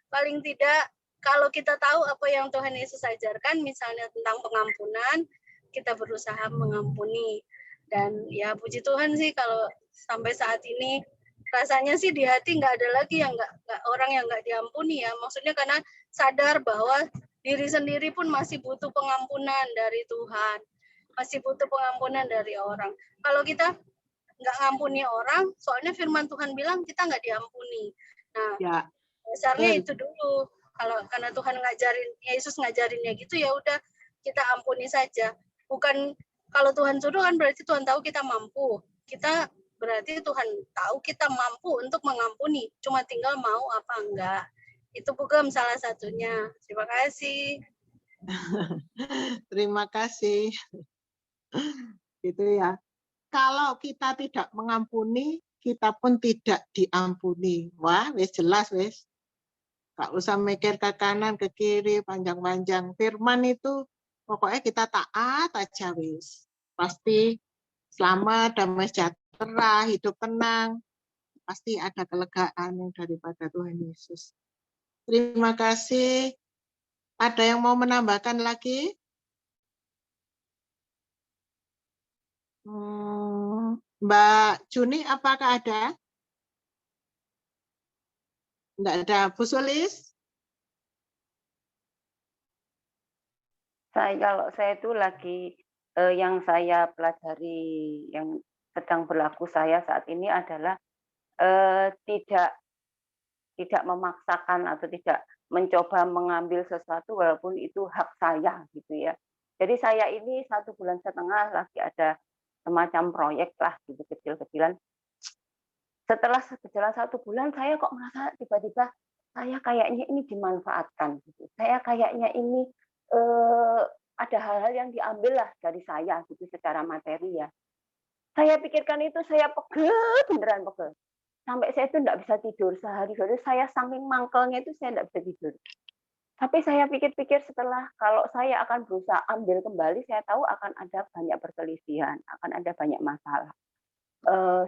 paling tidak kalau kita tahu apa yang Tuhan Yesus ajarkan, misalnya tentang pengampunan, kita berusaha mengampuni. Dan ya puji Tuhan sih kalau sampai saat ini rasanya sih di hati nggak ada lagi yang nggak orang yang nggak diampuni ya. Maksudnya karena sadar bahwa diri sendiri pun masih butuh pengampunan dari Tuhan, masih butuh pengampunan dari orang. Kalau kita nggak ngampuni orang, soalnya firman Tuhan bilang kita nggak diampuni. Nah, ya. Dasarnya itu dulu. Karena Tuhan ngajarin, Yesus ngajarinnya gitu, ya udah kita ampuni saja. Bukan kalau Tuhan suruh kan berarti Tuhan tahu kita mampu. Kita berarti Tuhan tahu kita mampu untuk mengampuni. Cuma tinggal mau apa enggak. Itu bukan salah satunya. Terima kasih. Terima kasih. Gitu ya. Kalau kita tidak mengampuni, kita pun tidak diampuni. Wah, wis jelas wis. Gak usah mikir ke kanan, ke kiri, panjang-panjang. Firman itu pokoknya kita taat aja wis. Pasti selamat, damai sejahtera, hidup tenang. Pasti ada kelegaan yang daripada Tuhan Yesus. Terima kasih. Ada yang mau menambahkan lagi? Mbak Juni, apakah ada? Enggak ada. Bu Sulis? Kalau saya itu lagi yang saya pelajari yang sedang berlaku saya saat ini adalah tidak memaksakan atau tidak mencoba mengambil sesuatu walaupun itu hak saya gitu ya. Jadi saya ini 1,5 bulan lagi ada semacam proyek lah gitu kecil-kecilan. Setelah berjalan 1 bulan saya kok merasa tiba-tiba saya kayaknya ini dimanfaatkan gitu. Saya kayaknya ini ada hal-hal yang diambil lah dari saya gitu secara materi ya. Saya pikirkan itu, saya pegel, beneran pegel. Sampai saya itu enggak bisa tidur sehari-hari. Saya saking mangkelnya itu saya enggak bisa tidur. Tapi saya pikir-pikir setelah kalau saya akan berusaha ambil kembali, saya tahu akan ada banyak perselisihan, akan ada banyak masalah.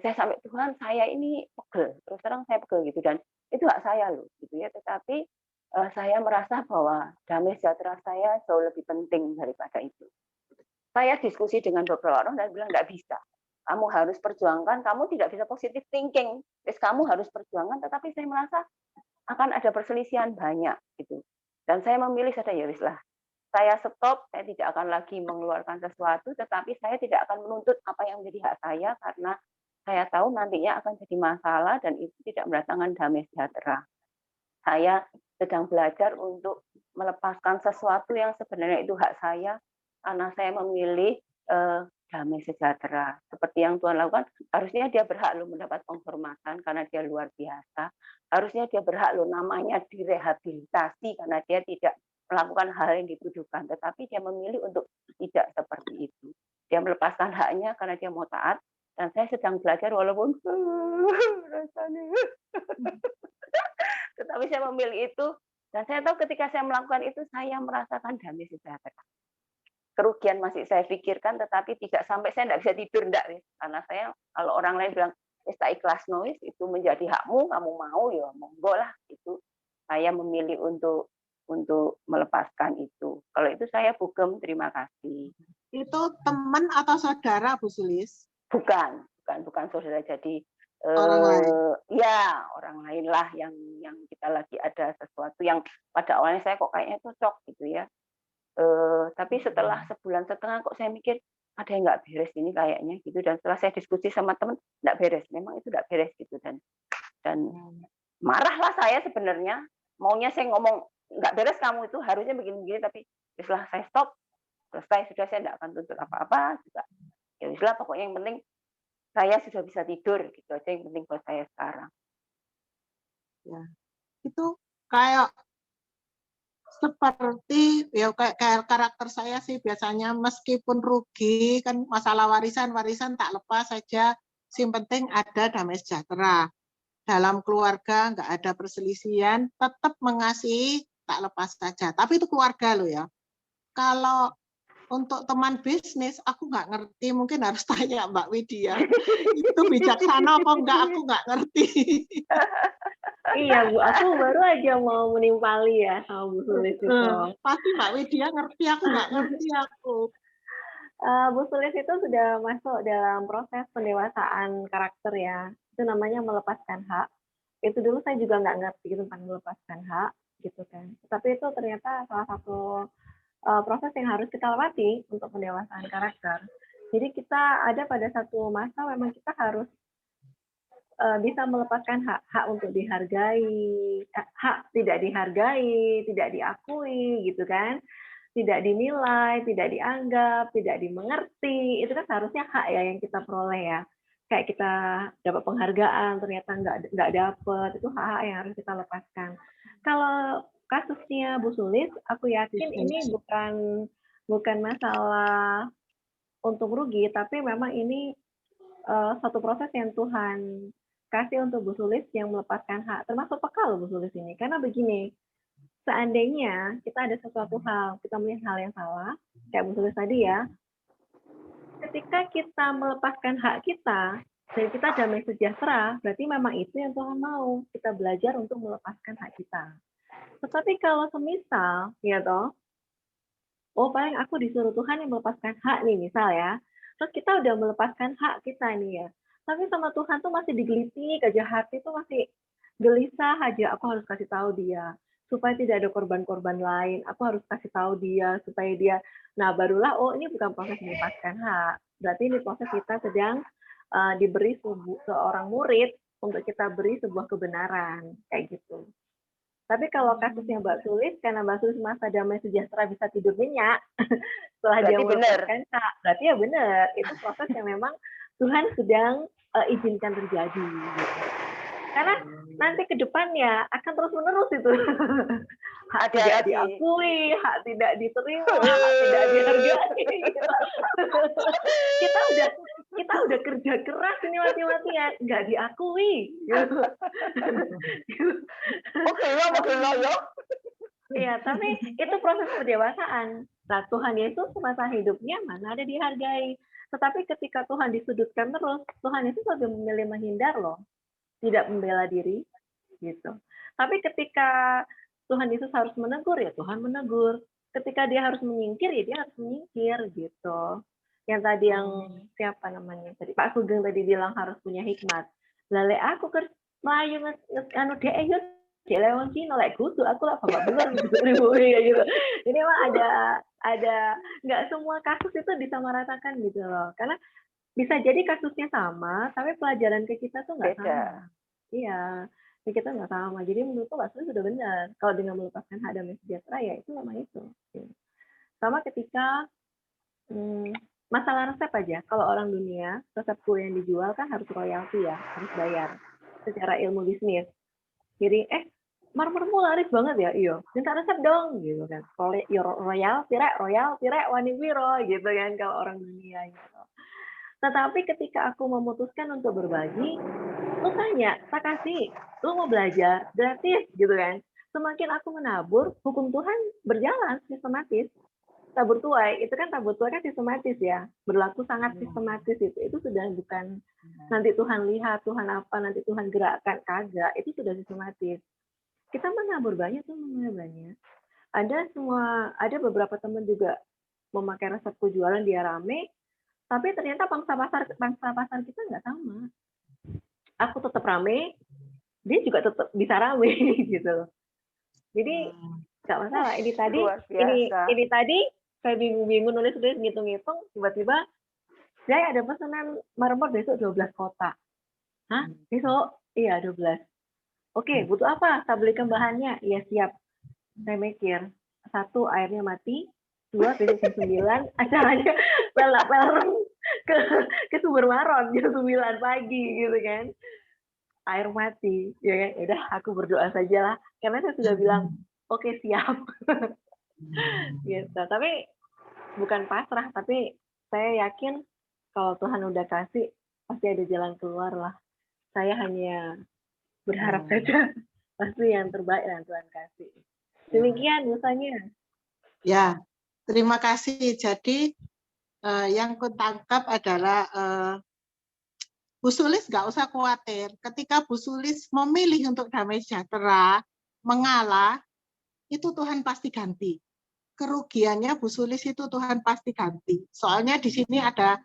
saya sampai Tuhan saya ini pegel, terus terang saya pegel gitu dan itu hak saya loh gitu ya. Tetapi saya merasa bahwa damai sejahtera saya jauh lebih penting daripada itu. Saya diskusi dengan beberapa orang dan bilang nggak bisa. Kamu harus perjuangkan, kamu tidak bisa positive thinking. Terus kamu harus perjuangkan, tetapi saya merasa akan ada perselisihan banyak gitu. Dan saya memilih ya wis lah. Saya stop, saya tidak akan lagi mengeluarkan sesuatu, tetapi saya tidak akan menuntut apa yang menjadi hak saya karena saya tahu nantinya akan jadi masalah dan itu tidak mendatangkan damai sejahtera. Saya sedang belajar untuk melepaskan sesuatu yang sebenarnya itu hak saya karena saya memilih damai sejahtera. Seperti yang Tuhan lakukan, harusnya dia berhak loh mendapat penghormatan karena dia luar biasa. Harusnya dia berhak loh namanya direhabilitasi karena dia tidak melakukan hal yang dituduhkan. Tetapi dia memilih untuk tidak seperti itu. Dia melepaskan haknya karena dia mau taat. Dan saya sedang belajar walaupun rasanya. Tetapi saya memilih itu. Dan saya tahu ketika saya melakukan itu, saya merasakan damai sejahtera. Kerugian masih saya pikirkan, tetapi tidak sampai saya tidak bisa tidur, enggak. Karena saya, kalau orang lain bilang, tak ikhlas noise, itu menjadi hakmu, kamu mau, ya monggo lah. Itu saya memilih untuk melepaskan itu. Kalau itu saya bugem, terima kasih. Itu teman atau saudara, Bu Sulis? Bukan saudara. Jadi orang lain. Ya orang lain lah yang kita lagi ada sesuatu yang pada awalnya saya kok kayaknya cocok gitu ya. Tapi setelah sebulan setengah kok saya mikir ada yang nggak beres ini kayaknya gitu, dan setelah saya diskusi sama teman nggak beres, memang itu nggak beres gitu, dan marahlah saya sebenarnya, maunya saya ngomong nggak beres kamu itu harusnya begini-begini, tapi setelah saya stop selesai sudah, saya nggak akan tuntut apa-apa juga, ya wislah pokoknya yang penting saya sudah bisa tidur gitu aja yang penting buat saya sekarang. Ya itu kayak seperti ya kayak karakter saya sih biasanya, meskipun rugi kan masalah warisan tak lepas saja, yang penting ada damai sejahtera dalam keluarga, nggak ada perselisihan, tetap mengasihi tak lepas saja. Tapi itu keluarga loh ya. Kalau untuk teman bisnis aku nggak ngerti, mungkin harus tanya Mbak Widya. Itu bijaksana apa enggak, aku nggak ngerti. Iya Bu, aku baru aja mau menimpali ya sama Bu Sulis itu. Pasti Mbak Widya ngerti, aku nggak ngerti aku. Bu Sulis itu sudah masuk dalam proses pendewasaan karakter ya. Itu namanya melepaskan hak. Itu dulu saya juga nggak ngerti tentang melepaskan hak gitu kan. Tapi itu ternyata salah satu proses yang harus kita lewati untuk pendewasaan karakter. Jadi kita ada pada satu masa memang kita harus bisa melepaskan hak untuk dihargai, hak tidak dihargai, tidak diakui, gitu kan, tidak dinilai, tidak dianggap, tidak dimengerti, itu kan seharusnya hak ya yang kita peroleh ya. Kayak kita dapat penghargaan, ternyata nggak dapat, itu hak yang harus kita lepaskan. Kalau kasusnya Bu Sulis, aku yakin ini bukan masalah untung rugi, tapi memang ini satu proses yang Tuhan kasih untuk Bu Sulis yang melepaskan hak, termasuk peka loh Bu Sulis ini. Karena begini, seandainya kita ada sesuatu hal, kita melihat hal yang salah, kayak Bu Sulis tadi ya, ketika kita melepaskan hak kita, dan kita damai sejahtera, berarti memang itu yang Tuhan mau. Kita belajar untuk melepaskan hak kita. Tetapi kalau semisal, ya toh, oh paling aku disuruh Tuhan yang melepaskan hak nih, misal ya, terus kita udah melepaskan hak kita nih ya, tapi sama Tuhan tuh masih digelitik aja, hati tuh masih gelisah aja, aku harus kasih tahu dia, supaya tidak ada korban-korban lain, aku harus kasih tahu dia, supaya dia, nah barulah, oh ini bukan proses melepaskan hak, berarti ini proses kita sedang diberi seorang murid, untuk kita beri sebuah kebenaran, kayak gitu. Tapi kalau kasusnya Mbak Sulis, karena Mbak Sulis masa damai sejahtera bisa tidur nyenyak, setelah dia melepaskan hak, berarti ya benar, itu proses yang memang Tuhan sedang izinkan terjadi. Gitu. Karena nanti ke depannya akan terus-menerus itu. Hak tidak diakui, hak tidak diterima, hak tidak dihargai. Kita udah kerja keras ini mati-matian, nggak diakui. Iya, tapi itu proses pendewasaan. Nah, Tuhan Yesus semasa hidupnya mana ada dihargai. Tetapi ketika Tuhan disudutkan terus, Tuhan itu lebih memilih menghindar loh, tidak membela diri gitu. Tapi ketika Tuhan Yesus harus menegur, ya Tuhan menegur. Ketika dia harus menyingkir, ya dia harus menyingkir gitu. Yang tadi yang siapa namanya tadi Pak Sugeng tadi bilang harus punya hikmat. Lale aku ke Melayu anu dia dia lewat Cina lek kudu aku lah bapak bener gitu. Ini mah ada nggak semua kasus itu disamaratakan gitu loh. Karena bisa jadi kasusnya sama, tapi pelajaran ke kita tuh nggak sama. Iya, ke kita nggak sama. Jadi menurutku Pak Sugeng sudah benar. Kalau dengan melepaskan hak damai sejahtera ya itu memang itu. Sama ketika masalah resep aja. Kalau orang dunia, resep kue yang dijual kan harus royalti ya, harus bayar secara ilmu bisnis. Jadi, marmermu laris banget ya, iya. Minta resep dong, gitu kan. Royal, tirek, wani piro, gitu kan, kalau orang dunia gitu. Tetapi ketika aku memutuskan untuk berbagi, lu tanya, tak kasih, lu mau belajar, gratis, gitu kan. Semakin aku menabur, hukum Tuhan berjalan sistematis. Tabur tuai itu kan tabur tuai kan sistematis ya, berlaku sangat sistematis itu sudah bukan nanti Tuhan lihat Tuhan apa nanti Tuhan gerakkan, kagak, itu sudah sistematis. Kita menabur banyak tuh banyak. Ada beberapa teman juga memakai resepku jualan dia rame, tapi ternyata pangsa pasar kita nggak sama. Aku tetap rame, dia juga tetap bisa rame gitu. Jadi nggak masalah. Ini tadi saya bingung-bingung nulis ngitung-ngitung, tiba-tiba saya ada pesanan marmer besok 12 kotak. Hah? Besok? Iya 12. Oke, butuh apa? Saya belikan bahannya. Iya siap. Saya mikir, 1 airnya mati, 2 besok jam 9 acaranya pel ke Sumber Maron jam 9 pagi gitu kan. Air mati, ya kan? Udah aku berdoa sajalah karena saya sudah bilang oke siap. Gitu. Tapi bukan pasrah, tapi saya yakin kalau Tuhan udah kasih pasti ada jalan keluar lah. Saya hanya berharap saja pasti yang terbaik yang Tuhan kasih. Demikian misalnya. Ya, terima kasih. Jadi yang kutangkap adalah Bu Sulis nggak usah khawatir. Ketika Bu Sulis memilih untuk damai sejahtera, mengalah, itu Tuhan pasti ganti. Kerugiannya Bu Sulis itu Tuhan pasti ganti. Soalnya di sini ada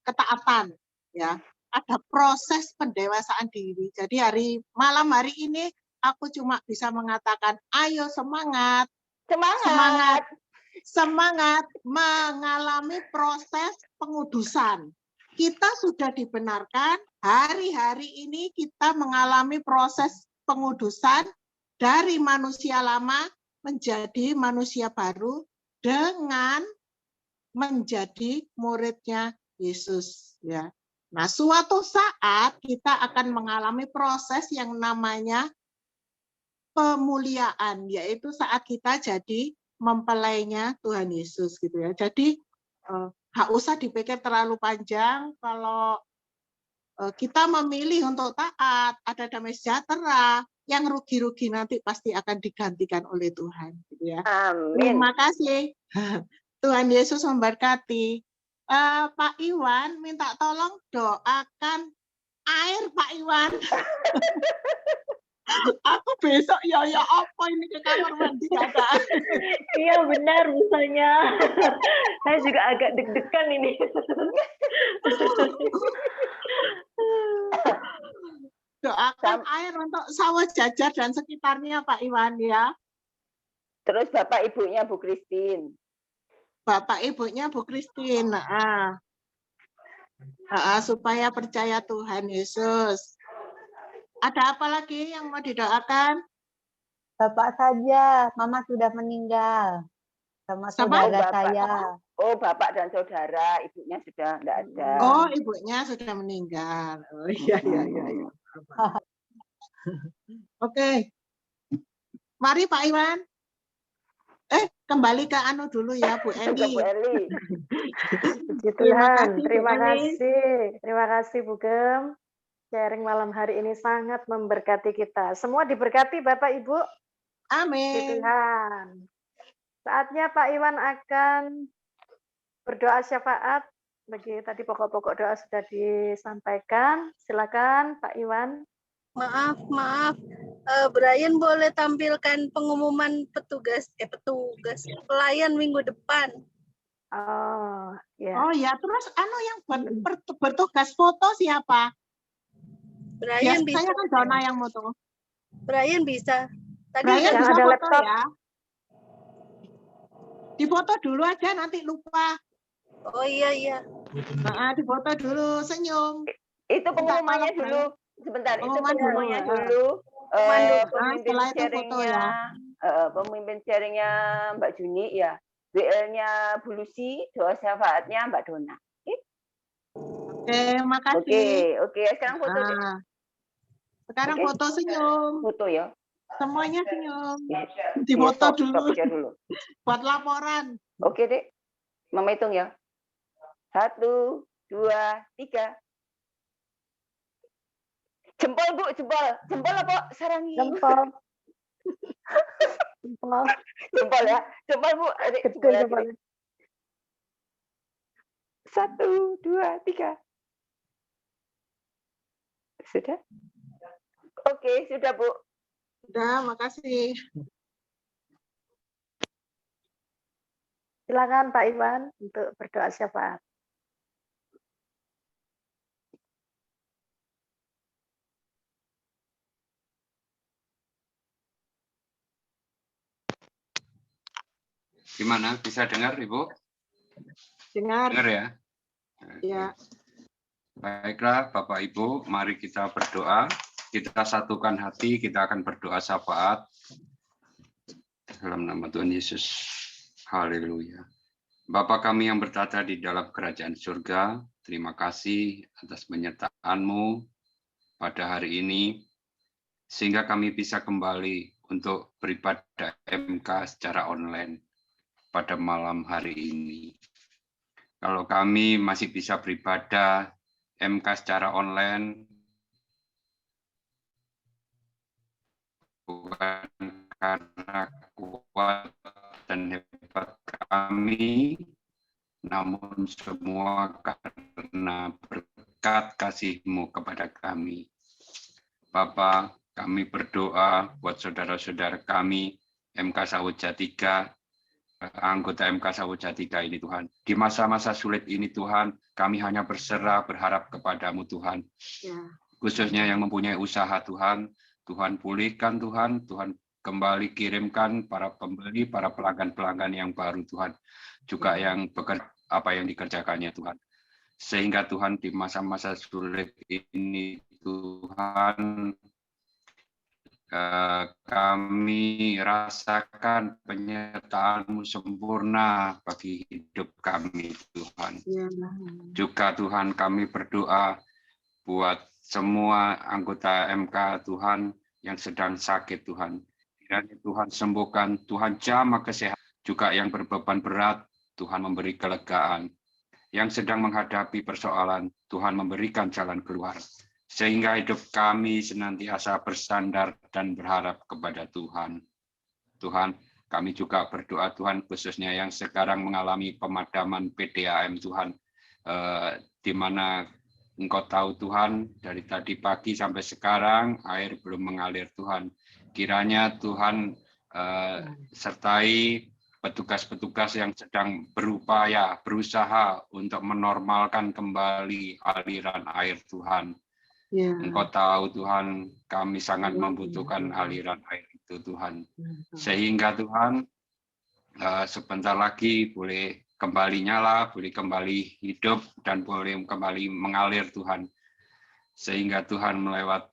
ketaatan, ya, ada proses pendewasaan diri. Jadi malam hari ini aku cuma bisa mengatakan, ayo semangat, semangat mengalami proses pengudusan. Kita sudah dibenarkan, hari-hari ini kita mengalami proses pengudusan dari manusia lama menjadi manusia baru dengan menjadi muridnya Yesus. Ya. Nah, suatu saat kita akan mengalami proses yang namanya pemuliaan, yaitu saat kita jadi mempelainya Tuhan Yesus, gitu ya. Jadi nggak usah dipikir terlalu panjang. Kalau kita memilih untuk taat, ada damai sejahtera, yang rugi-rugi nanti pasti akan digantikan oleh Tuhan, gitu ya. Amin. Terima kasih. Tuhan Yesus memberkati. Pak Iwan minta tolong doakan air, Pak Iwan. Aku besok ya apa ini ke kamar mandi kakak. Iya benar misalnya. Saya juga agak deg-degan ini. Doakan air untuk sawah Jajar dan sekitarnya Pak Iwan ya. Terus Bapak Ibunya Bu Christine. Bapak Ibunya Bu Christine. Supaya percaya Tuhan Yesus. Ada apa lagi yang mau didoakan? Bapak saja, Mama sudah meninggal. Sama saudara saya. Oh, Bapak dan saudara, ibunya sudah tidak ada. Oh, ibunya sudah meninggal. Oh iya. Oke. Mari Pak Iwan. Kembali ke anu dulu ya Bu Eli. Bu Eli. Terima kasih Bu Gem. Sharing malam hari ini sangat memberkati kita. Semua diberkati Bapak Ibu. Amin. Tuhan. Saatnya Pak Iwan akan berdoa syafaat Bagi tadi pokok-pokok doa sudah disampaikan. Silakan Pak Iwan. Maaf. Brian boleh tampilkan pengumuman petugas pelayan minggu depan. Oh, ya. Oh ya, terus yang bertugas foto siapa? Brian bisa. Saya kan Dona yang foto. Brian bisa. Tadi Brian bisa ada foto laptop. ya. Difoto dulu aja, nanti lupa. Oh iya. Difoto dulu, senyum. Itu pengumumannya dulu. Sebentar, itu pengumumannya dulu. Pemimpin setelah itu foto ya. Pemimpin sharingnya Mbak Juni ya. WL-nya Bu Lucy, doa syafaatnya Mbak Dona. Oke, makasih. Oke. Sekarang foto deh. Sekarang foto senyum. Foto ya. Semuanya senyum. Difoto dulu. Buat laporan. Oke, Dek. Mama hitung ya. 1, 2, 3. Jempol, Bu, jempol. Jempol apa? Sarangi. Jempol. Jempol ya. Jempol, Bu. Adik, jempol. 1, 2, 3. Sudah? Oke, sudah, Bu. Sudah, makasih. Silakan Pak Iwan untuk berdoa syafaat. Gimana? Bisa dengar, Ibu? Dengar. Dengar ya? Ya. Baiklah, Bapak Ibu, mari kita berdoa. Kita satukan hati, kita akan berdoa syafaat. Dalam nama Tuhan Yesus. Haleluya. Bapa kami yang bertata di dalam kerajaan surga, terima kasih atas penyertaan-Mu pada hari ini, sehingga kami bisa kembali untuk beribadah MK secara online pada malam hari ini. Kalau kami masih bisa beribadah MK secara online, bukan karena kuat dan hebat kami, namun semua karena berkat kasih-Mu kepada kami. Bapa, kami berdoa buat saudara-saudara kami, MK Sawuja 3, anggota MK Sawuja 3 ini Tuhan. Di masa-masa sulit ini Tuhan, kami hanya berserah berharap kepada-Mu Tuhan. Ya. Khususnya yang mempunyai usaha Tuhan, Tuhan pulihkan Tuhan, Tuhan kembali kirimkan para pembeli, para pelanggan-pelanggan yang baru Tuhan. Juga yang bekerja, apa yang dikerjakannya Tuhan. Sehingga Tuhan di masa-masa sulit ini Tuhan, kami rasakan penyertaan-Mu sempurna bagi hidup kami Tuhan. Juga Tuhan kami berdoa buat semua anggota MK Tuhan yang sedang sakit Tuhan. Kiranya Tuhan sembuhkan, Tuhan jamah kesehatan. Juga yang berbeban berat, Tuhan memberi kelegaan. Yang sedang menghadapi persoalan, Tuhan memberikan jalan keluar. Sehingga hidup kami senantiasa bersandar dan berharap kepada Tuhan. Tuhan, kami juga berdoa Tuhan, khususnya yang sekarang mengalami pemadaman PDAM Tuhan, di mana Engkau tahu Tuhan, dari tadi pagi sampai sekarang air belum mengalir Tuhan. Kiranya Tuhan sertai petugas-petugas yang sedang berupaya, berusaha untuk menormalkan kembali aliran air Tuhan. Engkau tahu Tuhan, kami sangat membutuhkan aliran air itu Tuhan. Sehingga Tuhan, sebentar lagi boleh kembali nyala, boleh kembali hidup, dan boleh kembali mengalir Tuhan. Sehingga Tuhan melewat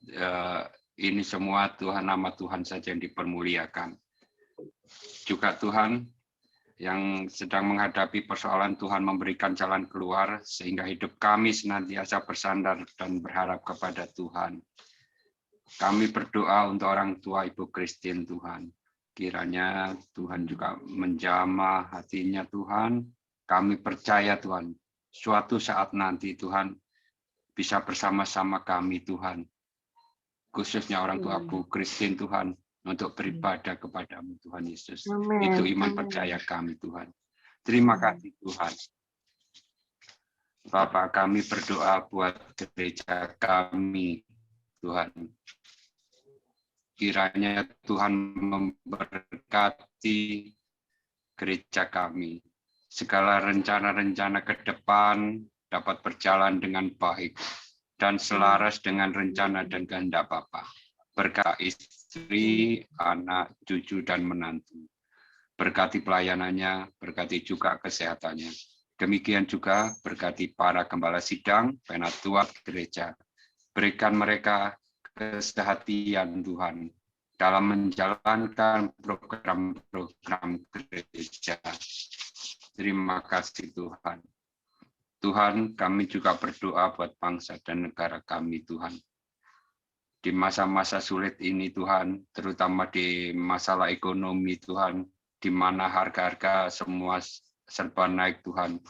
ini semua, Tuhan, nama Tuhan saja yang dipermuliakan. Juga Tuhan, yang sedang menghadapi persoalan, Tuhan memberikan jalan keluar, sehingga hidup kami senantiasa bersandar dan berharap kepada Tuhan. Kami berdoa untuk orang tua Ibu Christine Tuhan. Kiranya Tuhan juga menjamah hatinya Tuhan. Kami percaya Tuhan, suatu saat nanti Tuhan bisa bersama-sama kami Tuhan. Khususnya orang tua Bu Christine Tuhan, untuk beribadah kepada-Mu Tuhan Yesus. Itu iman percaya kami Tuhan. Terima kasih Tuhan. Bapa, kami berdoa buat gereja kami, Tuhan. Kiranya Tuhan memberkati gereja kami. Segala rencana-rencana ke depan dapat berjalan dengan baik dan selaras dengan rencana dan kehendak Bapa. Berkati istri, anak, cucu, dan menantu. Berkati pelayanannya, berkati juga kesehatannya. Demikian juga berkati para gembala sidang, penatuat gereja. Berikan mereka kesehatian Tuhan dalam menjalankan program-program gereja. Terima kasih Tuhan. Tuhan, kami juga berdoa buat bangsa dan negara kami, Tuhan. Di masa-masa sulit ini, Tuhan, terutama di masalah ekonomi, Tuhan, di mana harga-harga semua serba naik, Tuhan.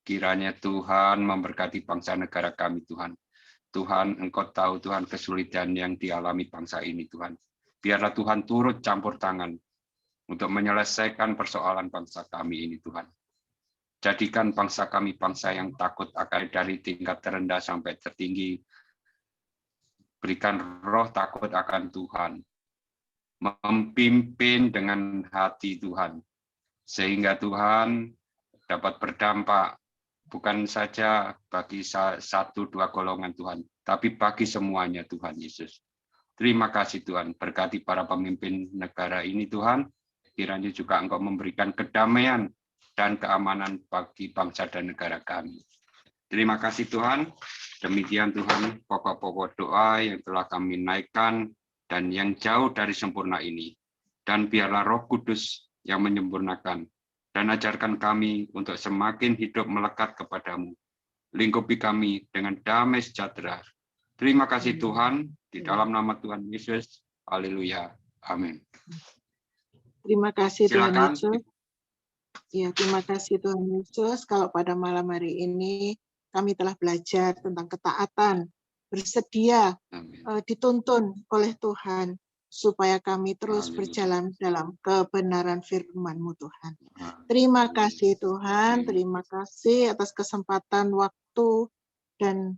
Kiranya Tuhan memberkati bangsa negara kami, Tuhan. Tuhan, Engkau tahu, Tuhan, kesulitan yang dialami bangsa ini, Tuhan. Biarlah Tuhan turut campur tangan untuk menyelesaikan persoalan bangsa kami ini, Tuhan. Jadikan bangsa kami bangsa yang takut akan dari tingkat terendah sampai tertinggi. Berikan roh takut akan Tuhan. Memimpin dengan hati Tuhan. Sehingga Tuhan dapat berdampak bukan saja bagi satu dua golongan Tuhan, tapi bagi semuanya Tuhan Yesus. Terima kasih Tuhan, berkati para pemimpin negara ini Tuhan, kiranya juga Engkau memberikan kedamaian dan keamanan bagi bangsa dan negara kami. Terima kasih Tuhan, demikian Tuhan pokok-pokok doa yang telah kami naikkan dan yang jauh dari sempurna ini. Dan biarlah Roh Kudus yang menyempurnakan dan ajarkan kami untuk semakin hidup melekat kepadamu. Lingkupi kami dengan damai sejahtera. Terima kasih Tuhan, di dalam nama Tuhan Yesus. Haleluya. Amin. Terima kasih Tuhan Silakan. Yesus. Ya, terima kasih Tuhan Yesus. Kalau pada malam hari ini kami telah belajar tentang ketaatan, bersedia dituntun oleh Tuhan, supaya kami terus berjalan dalam kebenaran firman-Mu Tuhan. Terima kasih Tuhan, terima kasih atas kesempatan, waktu, dan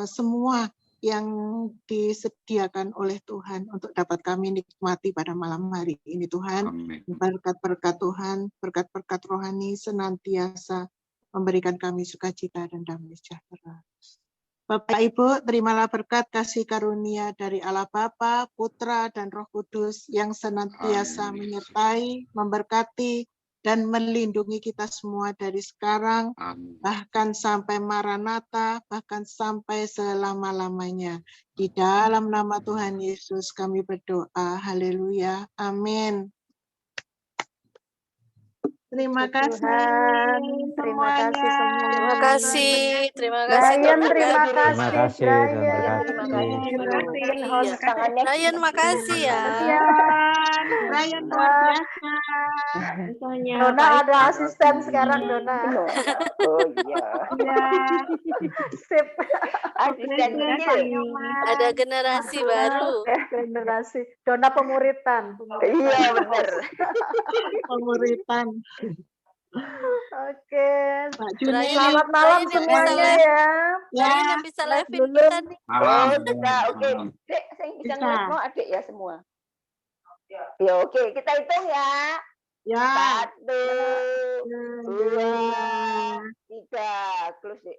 semua yang disediakan oleh Tuhan untuk dapat kami nikmati pada malam hari ini Tuhan. Berkat-berkat Tuhan, berkat-berkat rohani senantiasa memberikan kami sukacita dan damai sejahtera. Bapak Ibu, terimalah berkat kasih karunia dari Allah Bapa, Putra, dan Roh Kudus yang senantiasa menyertai, memberkati, dan melindungi kita semua dari sekarang, bahkan sampai Maranatha, bahkan sampai selama-lamanya. Di dalam nama Tuhan Yesus kami berdoa. Haleluya. Amin. Terima kasih. Terima kasih semuanya. Terima kasih. Terima kasih. Brian, terima kasih. Terima kasih, Brian. Brian, makasih ya. Brian luar biasa. Misalnya, Dona ada asisten sekarang, Dona. Oh iya. Sip. Asistennya. Ada generasi baru. Generasi. Dona pemuritan. Iya, benar. Pemuritan. Oke. Selamat malam semuanya ya. Brian yang bisa live-in kita nih. Oh, sudah. Oke. Dek, saya bisa ngeliat mau adik ya semua. Ya, oke. Kita hitung ya. Ya. 1, 2, 3. Close, Dek.